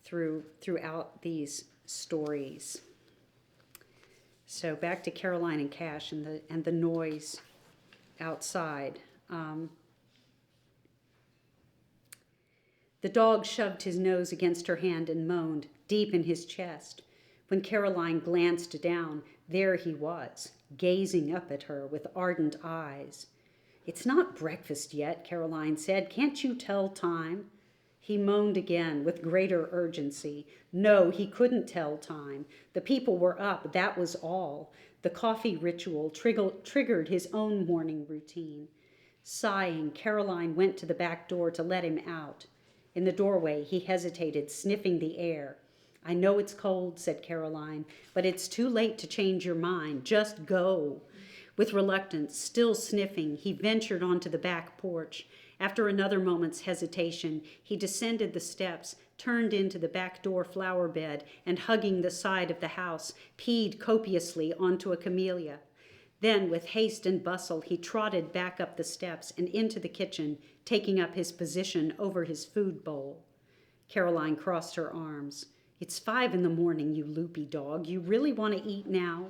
A: throughout these stories. So back to Caroline and Cash and the noise outside. The dog shoved his nose against her hand and moaned deep in his chest. When Caroline glanced down, there he was, gazing up at her with ardent eyes. It's not breakfast yet, Caroline said. Can't you tell time? He moaned again with greater urgency. No, he couldn't tell time. The people were up, that was all. The coffee ritual triggered his own morning routine. Sighing, Caroline went to the back door to let him out. In the doorway, he hesitated, sniffing the air. I know it's cold, said Caroline, but it's too late to change your mind. Just go. With reluctance, still sniffing, he ventured onto the back porch. After another moment's hesitation, he descended the steps, turned into the back door flower bed, and hugging the side of the house, peed copiously onto a camellia. Then, with haste and bustle, he trotted back up the steps and into the kitchen, taking up his position over his food bowl. Caroline crossed her arms. It's 5 a.m, you loopy dog. You really want to eat now?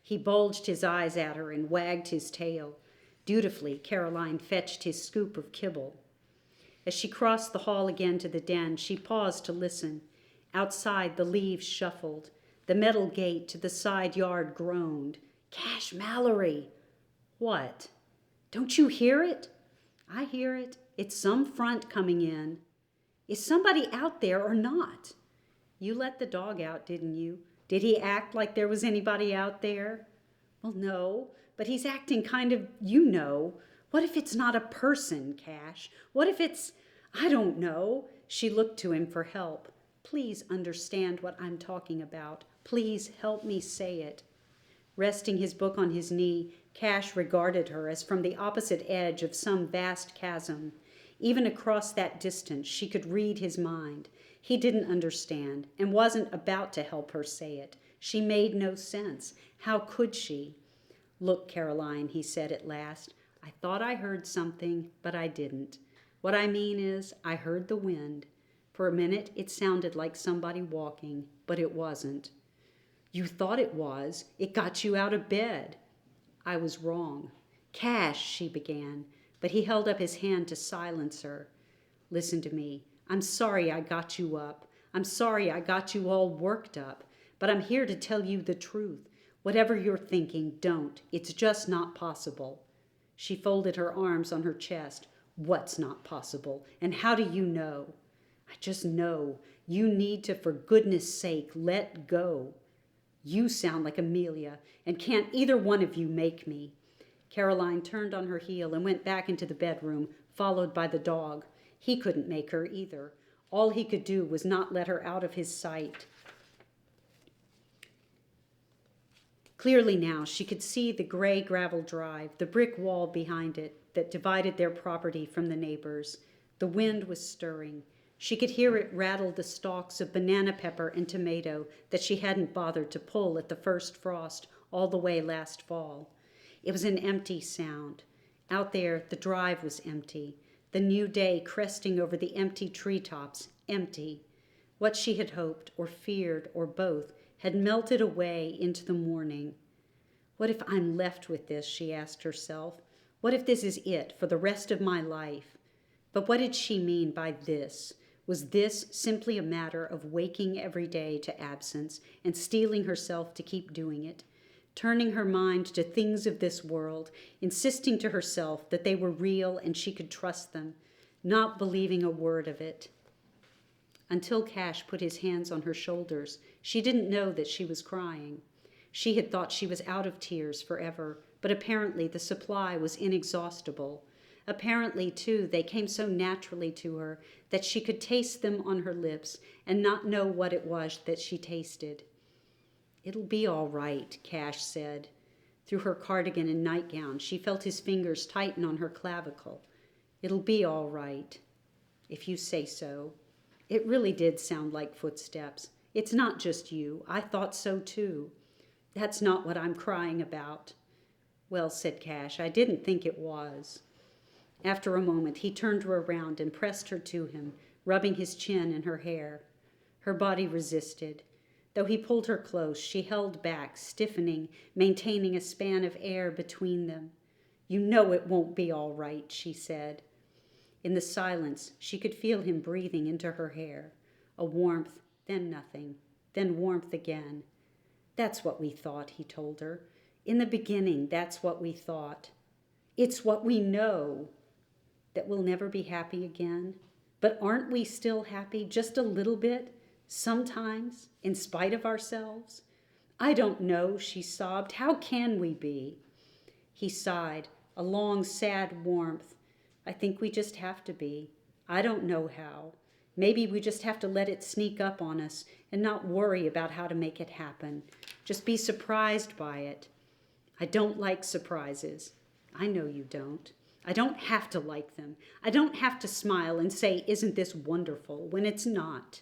A: He bulged his eyes at her and wagged his tail. Dutifully, Caroline fetched his scoop of kibble. As she crossed the hall again to the den, she paused to listen. Outside, the leaves shuffled. The metal gate to the side yard groaned. Cash Mallory! What? Don't you hear it? I hear it. It's some front coming in. Is somebody out there or not? You let the dog out, didn't you? Did he act like there was anybody out there? Well, no, but he's acting kind of, you know. What if it's not a person, Cash? What if it's, I don't know. She looked to him for help. Please understand what I'm talking about. Please help me say it. Resting his book on his knee, Cash regarded her as from the opposite edge of some vast chasm. Even across that distance, she could read his mind. He didn't understand and wasn't about to help her say it. She made no sense. How could she? Look, Caroline, he said at last, I thought I heard something, but I didn't. What I mean is, I heard the wind. For a minute, it sounded like somebody walking, but it wasn't. You thought it was. It got you out of bed. I was wrong. Cash, she began, but he held up his hand to silence her. Listen to me. I'm sorry I got you up. I'm sorry I got you all worked up. But I'm here to tell you the truth. Whatever you're thinking, don't. It's just not possible. She folded her arms on her chest. What's not possible? And how do you know? I just know. You need to, for goodness sake, let go. You sound like Amelia, and can't either one of you make me. Caroline turned on her heel and went back into the bedroom, followed by the dog. He couldn't make her either. All he could do was not let her out of his sight. Clearly now, she could see the gray gravel drive, the brick wall behind it that divided their property from the neighbors. The wind was stirring. She could hear it rattle the stalks of banana pepper and tomato that she hadn't bothered to pull at the first frost all the way last fall. It was an empty sound. Out there, the drive was empty. The new day cresting over the empty treetops, empty. What she had hoped, or feared, or both, had melted away into the morning. What if I'm left with this, she asked herself. What if this is it for the rest of my life? But what did she mean by this? Was this simply a matter of waking every day to absence and steeling herself to keep doing it, turning her mind to things of this world, insisting to herself that they were real and she could trust them, not believing a word of it? Until Cash put his hands on her shoulders, she didn't know that she was crying. She had thought she was out of tears forever, but apparently the supply was inexhaustible. Apparently, too, they came so naturally to her that she could taste them on her lips and not know what it was that she tasted. It'll be all right, Cash said. Through her cardigan and nightgown, she felt his fingers tighten on her clavicle. It'll be all right, if you say so. It really did sound like footsteps. It's not just you. I thought so, too. That's not what I'm crying about. Well, said Cash, I didn't think it was. After a moment, he turned her around and pressed her to him, rubbing his chin in her hair. Her body resisted. Though he pulled her close, she held back, stiffening, maintaining a span of air between them. You know it won't be all right, she said. In the silence, she could feel him breathing into her hair. A warmth, then nothing, then warmth again. That's what we thought, he told her. In the beginning, that's what we thought. It's what we know. That we'll never be happy again. But aren't we still happy just a little bit, sometimes, in spite of ourselves? I don't know, she sobbed. How can we be? He sighed, a long, sad warmth. I think we just have to be. I don't know how. Maybe we just have to let it sneak up on us and not worry about how to make it happen. Just be surprised by it. I don't like surprises. I know you don't. I don't have to like them. I don't have to smile and say, isn't this wonderful, when it's not.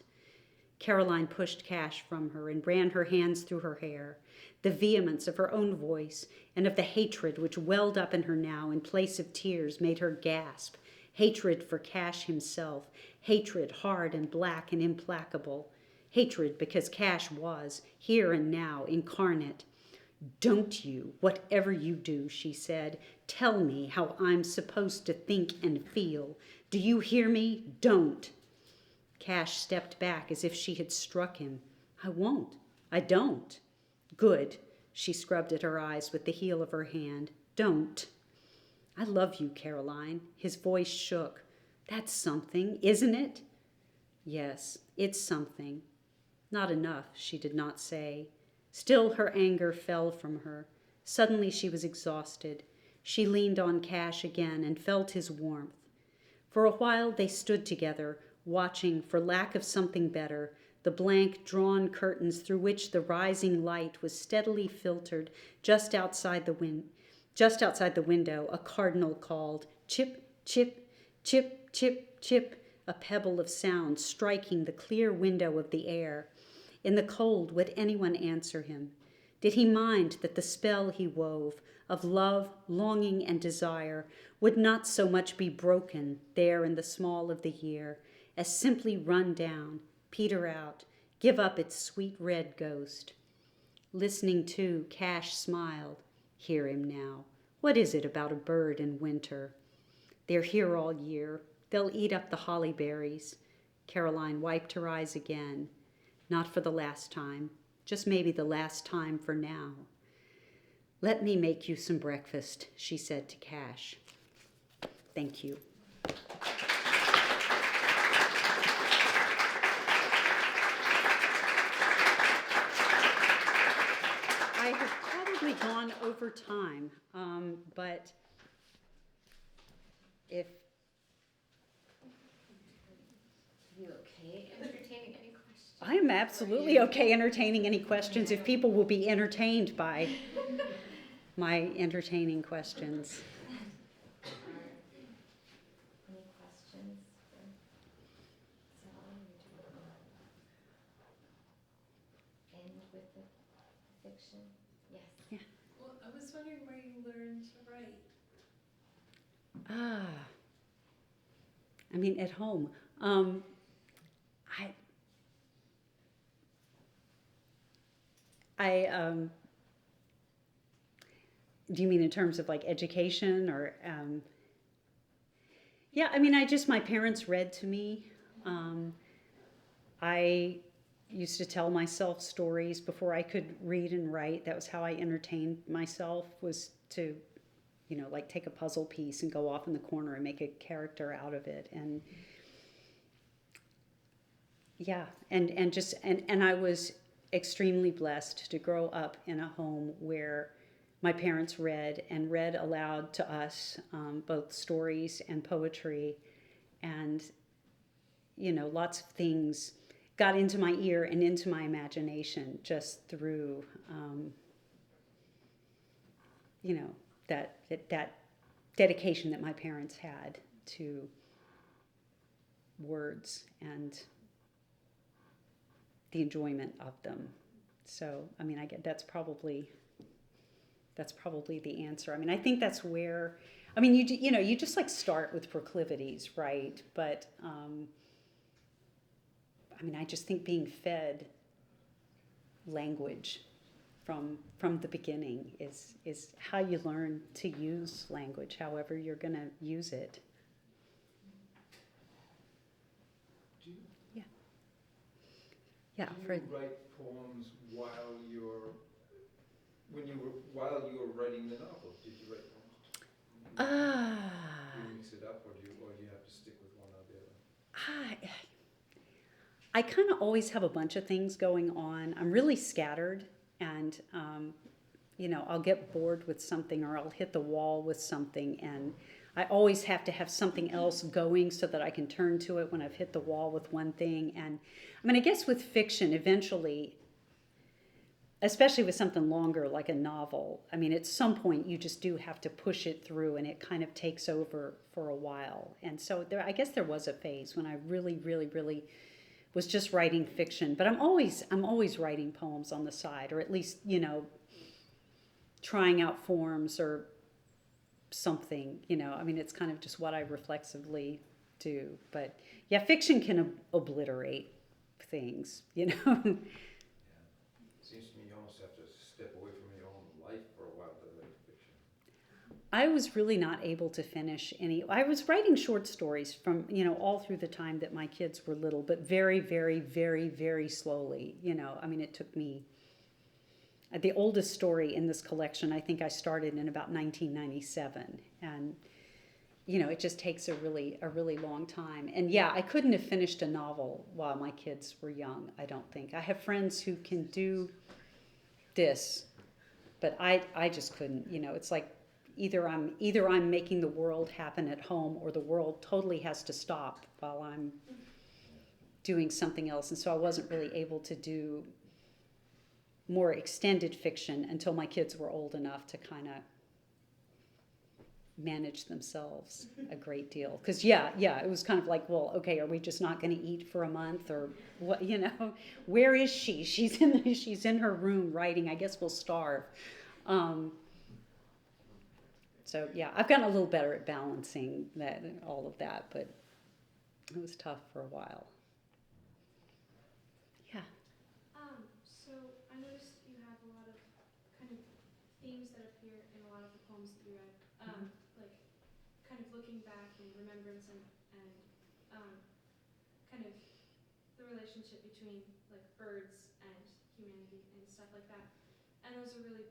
A: Caroline pushed Cash from her and ran her hands through her hair. The vehemence of her own voice and of the hatred which welled up in her now in place of tears made her gasp. Hatred for Cash himself. Hatred hard and black and implacable. Hatred because Cash was, here and now, incarnate. Don't you, whatever you do, she said, tell me how I'm supposed to think and feel. Do you hear me? Don't. Cash stepped back as if she had struck him. I won't. I don't. Good. She scrubbed at her eyes with the heel of her hand. Don't. I love you, Caroline. His voice shook. That's something, isn't it? Yes, it's something. Not enough, she did not say. Still her anger fell from her. Suddenly she was exhausted. She leaned on Cash again and felt his warmth. For a while they stood together, watching, for lack of something better, the blank, drawn curtains through which the rising light was steadily filtered. Just outside the window, a cardinal called, chip, chip, chip, chip, chip, a pebble of sound striking the clear window of the air. In the cold, would anyone answer him? Did he mind that the spell he wove, of love, longing, and desire would not so much be broken there in the small of the year as simply run down, peter out, give up its sweet red ghost. Listening to, Cash smiled. Hear him now. What is it about a bird in winter? They're here all year. They'll eat up the holly berries. Caroline wiped her eyes again. Not for the last time, just maybe the last time for now. Let me make you some breakfast, she said to Cash. Thank you. I have probably gone over time, but if...
B: Are you okay entertaining any questions?
A: I am absolutely okay entertaining any questions if people will be entertained by my entertaining questions.
B: Any questions for Sally? End with the fiction? Yes.
A: Yeah.
C: Well, I was wondering where you learned to write.
A: I mean, at home. Do you mean in terms of like education or? Yeah, I mean, my parents read to me. I used to tell myself stories before I could read and write. That was how I entertained myself, was to, like take a puzzle piece and go off in the corner and make a character out of it. And yeah, and I was extremely blessed to grow up in a home where my parents read aloud to us, both stories and poetry, and lots of things got into my ear and into my imagination just through that dedication that my parents had to words and the enjoyment of them. So, I mean, that's probably the answer. I mean, I think that's where, I mean, you just like start with proclivities, right? But, I mean, I just think being fed language from the beginning is how you learn to use language, however you're going to use it. Yeah.
D: Do you write poems while you were writing the novel? Did you write poems? Do you mix it up, or do you have to stick with one or the other?
A: I kind of always have a bunch of things going on. I'm really scattered, and I'll get bored with something, or I'll hit the wall with something, and I always have to have something else going so that I can turn to it when I've hit the wall with one thing. And I mean, I guess with fiction, eventually, especially with something longer like a novel, I mean, at some point you just do have to push it through, and it kind of takes over for a while. And so I guess there was a phase when I really, really, really was just writing fiction. But I'm always writing poems on the side, or at least, trying out forms or something, I mean, it's kind of just what I reflexively do. But yeah, fiction can obliterate things,
D: Yeah. Seems to me you almost have to step away from your own life for a while to write fiction.
A: I was really not able to finish any. I was writing short stories from, all through the time that my kids were little, but very, very, very, very slowly. I mean, it took me. The oldest story in this collection, I think I started in about 1997, and it just takes a really long time. And yeah, I couldn't have finished a novel while my kids were young, I don't think. I have friends who can do this, but I just couldn't. It's like either I'm making the world happen at home, or the world totally has to stop while I'm doing something else. And so I wasn't really able to do more extended fiction until my kids were old enough to kind of manage themselves a great deal. Because yeah, it was kind of like, well, okay, are we just not going to eat for a month, or what? Where is she? She's in her room writing. I guess we'll starve. So yeah, I've gotten a little better at balancing all of that, but it was tough for a while. Yeah.
E: So I noticed you have a lot of kind of themes that appear in a lot of the poems that you read, like kind of looking back and remembrance and kind of the relationship between like birds and humanity and stuff like that. And those are really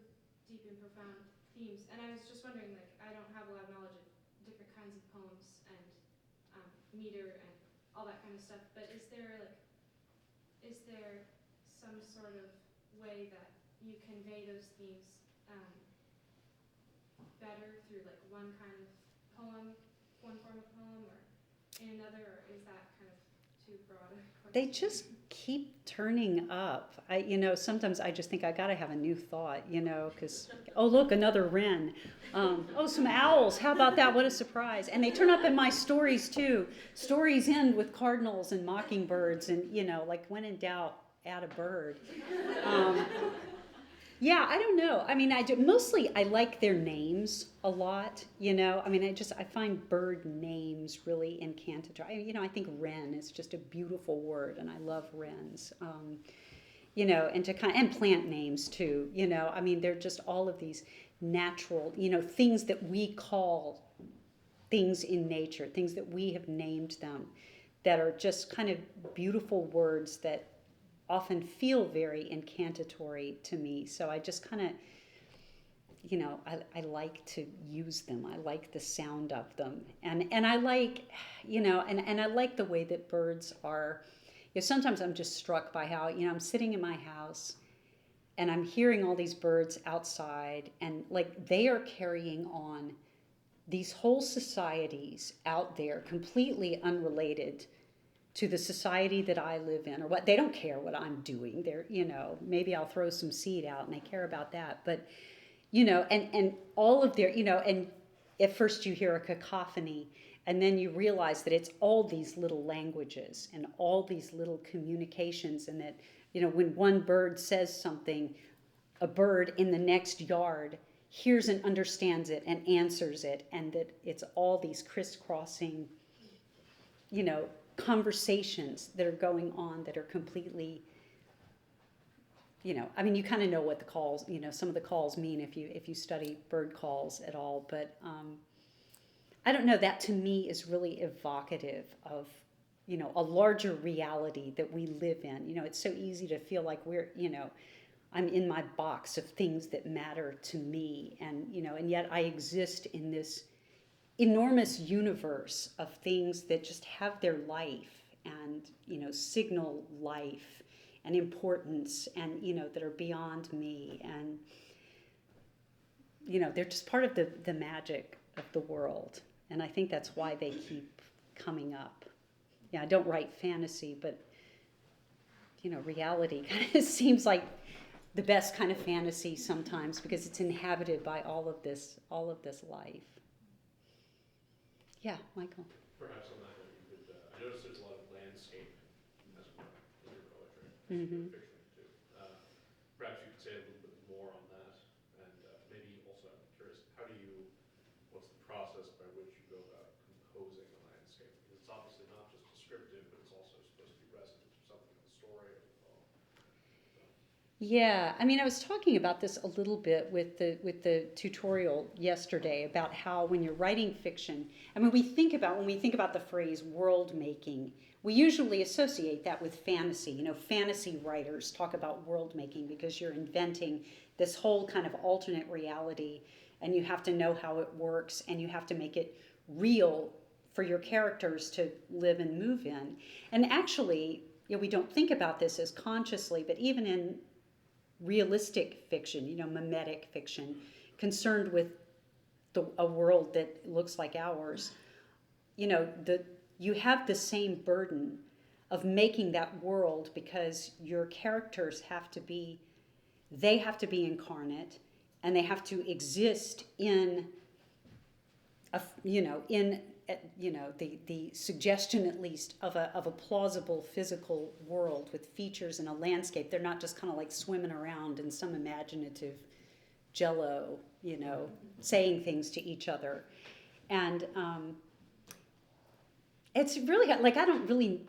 E: deep and profound themes. And I was just wondering, like, I don't have a lot of knowledge of different kinds of poems and meter and all that kind of stuff. But is there some sort of way that you convey those themes better through like one kind of poem, one form of poem, or in another, or is that kind of too broad a question?
A: They just keep turning up. Sometimes I just think I got to have a new thought, because, oh, look, another wren. Oh, some owls. How about that? What a surprise. And they turn up in my stories, too. Stories end with cardinals and mockingbirds and, like when in doubt, add a bird. Yeah, I don't know. I mean, I like their names a lot, I find bird names really incantatory. I think wren is just a beautiful word, and I love wrens. And plant names too, they're just all of these natural, things that we call things in nature, things that we have named them, that are just kind of beautiful words that often feel very incantatory to me. So I just kind of, I like to use them. I like the sound of them. And I like, and I like the way that birds are. Sometimes I'm just struck by how, I'm sitting in my house and I'm hearing all these birds outside, and like they are carrying on these whole societies out there completely unrelated to the society that I live in, or what. They don't care what I'm doing. They're, maybe I'll throw some seed out and they care about that. But, and all of their, and at first you hear a cacophony, and then you realize that it's all these little languages and all these little communications, and that, when one bird says something, a bird in the next yard hears and understands it and answers it, and that it's all these crisscrossing, conversations that are going on that are completely, you kind of know what the calls, some of the calls mean if you study bird calls at all. But I don't know, that to me is really evocative of, a larger reality that we live in. It's so easy to feel like we're, I'm in my box of things that matter to me, and yet I exist in this enormous universe of things that just have their life and, signal life and importance, and, that are beyond me. And, they're just part of the magic of the world. And I think that's why they keep coming up. Yeah, I don't write fantasy, but, reality kind of seems like the best kind of fantasy sometimes, because it's inhabited by all of this life. Yeah, Michael.
F: Perhaps on that note, you could. I noticed there's a lot of landscape as well in your poetry,
A: Mm-hmm.
F: your fiction too. Perhaps you could say a little bit more on that, and maybe also I'm curious, what's the process by which you go about composing a landscape? Because it's obviously not just descriptive, but it's also supposed to be resonant to something in the story or the poem. So.
A: Yeah, I was talking about this a little bit with the tutorial yesterday about how when you're writing fiction, when we think about the phrase world making, we usually associate that with fantasy. Fantasy writers talk about world making because you're inventing this whole kind of alternate reality, and you have to know how it works, and you have to make it real for your characters to live and move in. And actually, we don't think about this as consciously, but even in realistic fiction, mimetic fiction, concerned with a world that looks like ours, you have the same burden of making that world, because your characters have to be incarnate, and they have to exist in the suggestion, at least, of a plausible physical world with features and a landscape. They're not just kind of like swimming around in some imaginative, Jell-O, saying things to each other. And it's really, like, I don't really,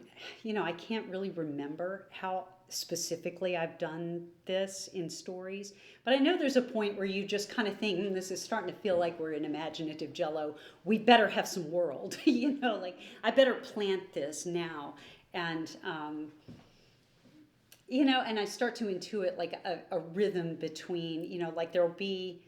A: I can't really remember how specifically I've done this in stories, but I know there's a point where you just kind of think, this is starting to feel like we're in imaginative Jell-O. We better have some world, like I better plant this now. And, and I start to intuit like a rhythm between, like there'll be,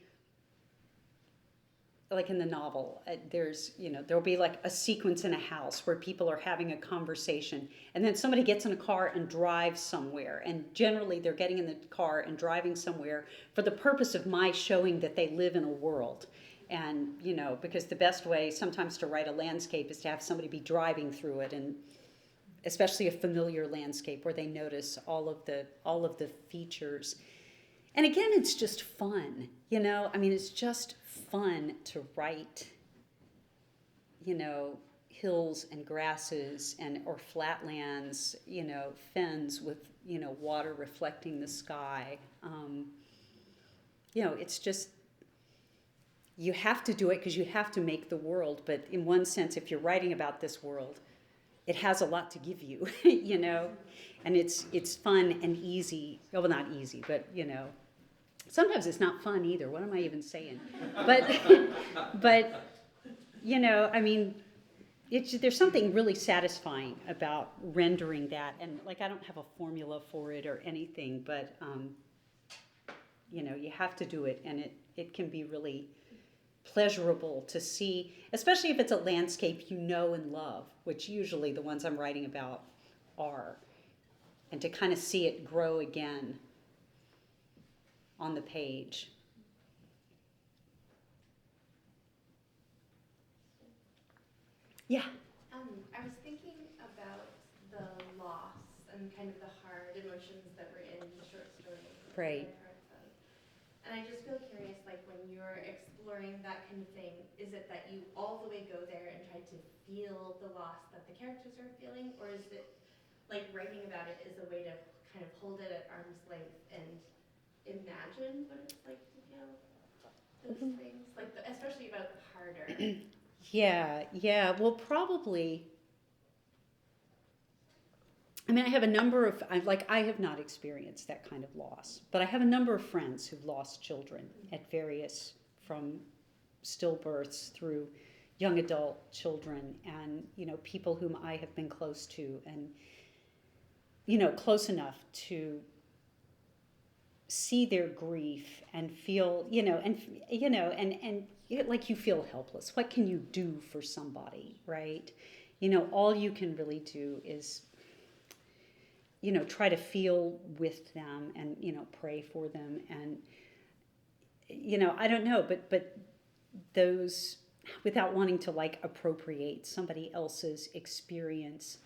A: like in the novel, there'll be like a sequence in a house where people are having a conversation, and then somebody gets in a car and drives somewhere, and generally they're getting in the car and driving somewhere for the purpose of my showing that they live in a world. And because the best way sometimes to write a landscape is to have somebody be driving through it, and especially a familiar landscape where they notice all of the features. And again, it's just fun, it's just fun to write, hills and grasses or flatlands, fens with, water reflecting the sky. It's just, you have to do it because you have to make the world. But in one sense, if you're writing about this world, it has a lot to give you, and it's fun and easy. Well, not easy, but, sometimes it's not fun either. What am I even saying? But there's something really satisfying about rendering that. And like, I don't have a formula for it or anything, but, you have to do it. And it can be really pleasurable to see, especially if it's a landscape and love, which usually the ones I'm writing about are. And to kind of see it grow again on the page. Yeah.
B: I was thinking about the loss and kind of the hard emotions that were in the short story.
A: Right.
B: And I just feel curious, like when you're exploring that kind of thing, is it that you all the way go there and try to feel the loss that the characters are feeling, or is it like writing about it is a way to kind of hold it at arm's length and imagine what it's like to feel those things, like especially about the harder.
A: Yeah. Well, probably. I have a number of, I have not experienced that kind of loss, but I have a number of friends who've lost children at various, from stillbirths through young adult children, and, people whom I have been close to, and, close enough to see their grief and feel, and like you feel helpless. What can you do for somebody, right? All you can really do is, try to feel with them and, pray for them. And, I don't know, but those, without wanting to like appropriate somebody else's experience,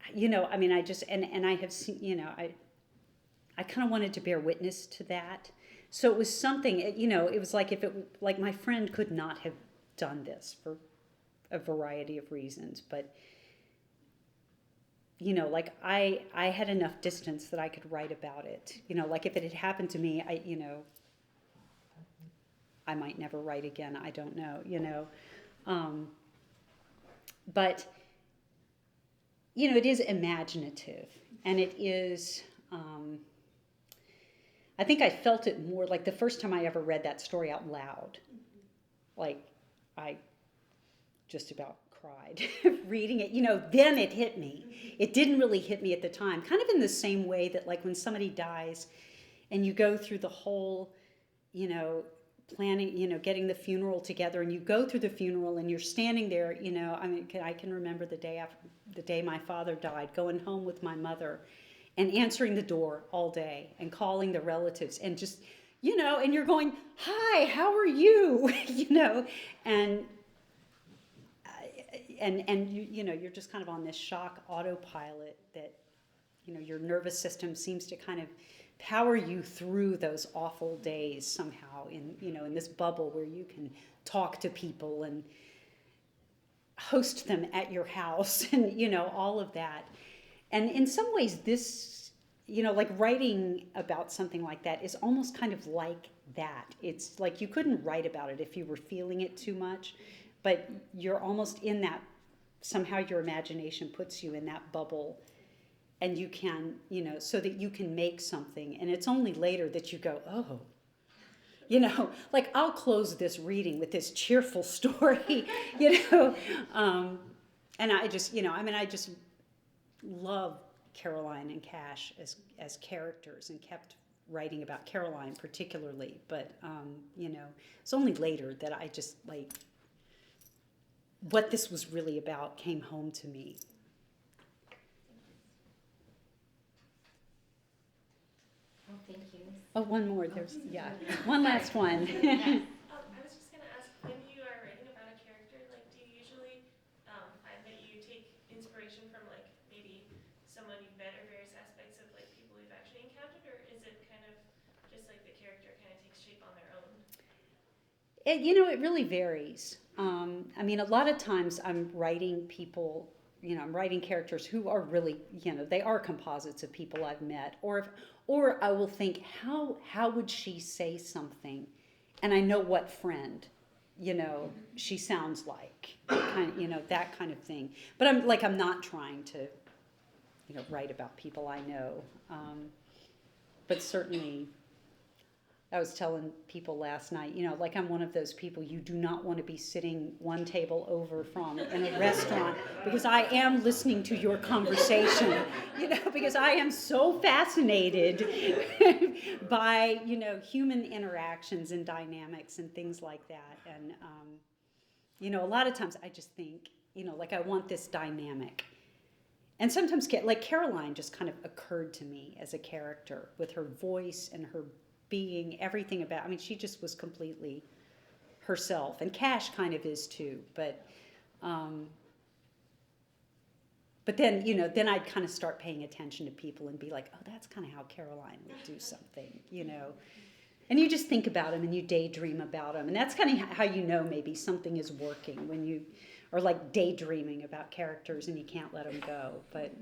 A: I just, and I have seen, I kind of wanted to bear witness to that. So it was something, it was like like my friend could not have done this for a variety of reasons, but, like I had enough distance that I could write about it. Like if it had happened to me, I might never write again. I don't know, but, it is imaginative, and it is, I think I felt it more like the first time I ever read that story out loud. Like, I just about cried reading it. Then it hit me. It didn't really hit me at the time. Kind of in the same way that, like, when somebody dies and you go through the whole, planning, getting the funeral together, and you go through the funeral and you're standing there, I can remember the day my father died, going home with my mother and answering the door all day and calling the relatives and just, and you're going, hi, how are you? And you're just kind of on this shock autopilot that, your nervous system seems to kind of power you through those awful days somehow in this bubble where you can talk to people and host them at your house and, all of that. And in some ways, this like writing about something like that is almost kind of like that. It's like you couldn't write about it if you were feeling it too much, but you're almost in that, somehow your imagination puts you in that bubble, and you can, so that you can make something. And it's only later that you go, oh, like I'll close this reading with this cheerful story, and I just, I just love Caroline and Cash as characters, and kept writing about Caroline particularly. But, it's only later that I just, like, what this was really about came home to me.
G: Oh, thank you.
A: Oh, one more. One last one.
H: I was just going to ask, when you are writing about a character, like, do you usually find that you take inspiration from, like, maybe someone you've met, or various aspects of, like, people you've actually encountered, or is it kind of just like the character kind of takes shape on their own?
A: It really varies. A lot of times I'm writing people, I'm writing characters who are really, they are composites of people I've met, or I will think, how would she say something, and I know what friend, she sounds like, that kind of thing. But I'm not trying to, write about people I know, but certainly. I was telling people last night, I'm one of those people you do not want to be sitting one table over from in a restaurant, because I am listening to your conversation, because I am so fascinated by, human interactions and dynamics and things like that. And, a lot of times I just think, I want this dynamic. And sometimes, like Caroline just kind of occurred to me as a character with her voice and her being, everything about, she just was completely herself, and Cash kind of is too, but then, then I'd kind of start paying attention to people and be like, oh, that's kind of how Caroline would do something, and you just think about them and you daydream about them, and that's kind of how maybe something is working, when you are like daydreaming about characters and you can't let them go. But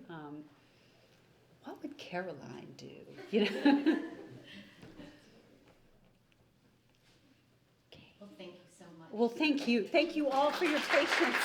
A: what would Caroline do,
G: Well, thank you so much.
A: Well, thank you. Thank you all for your patience.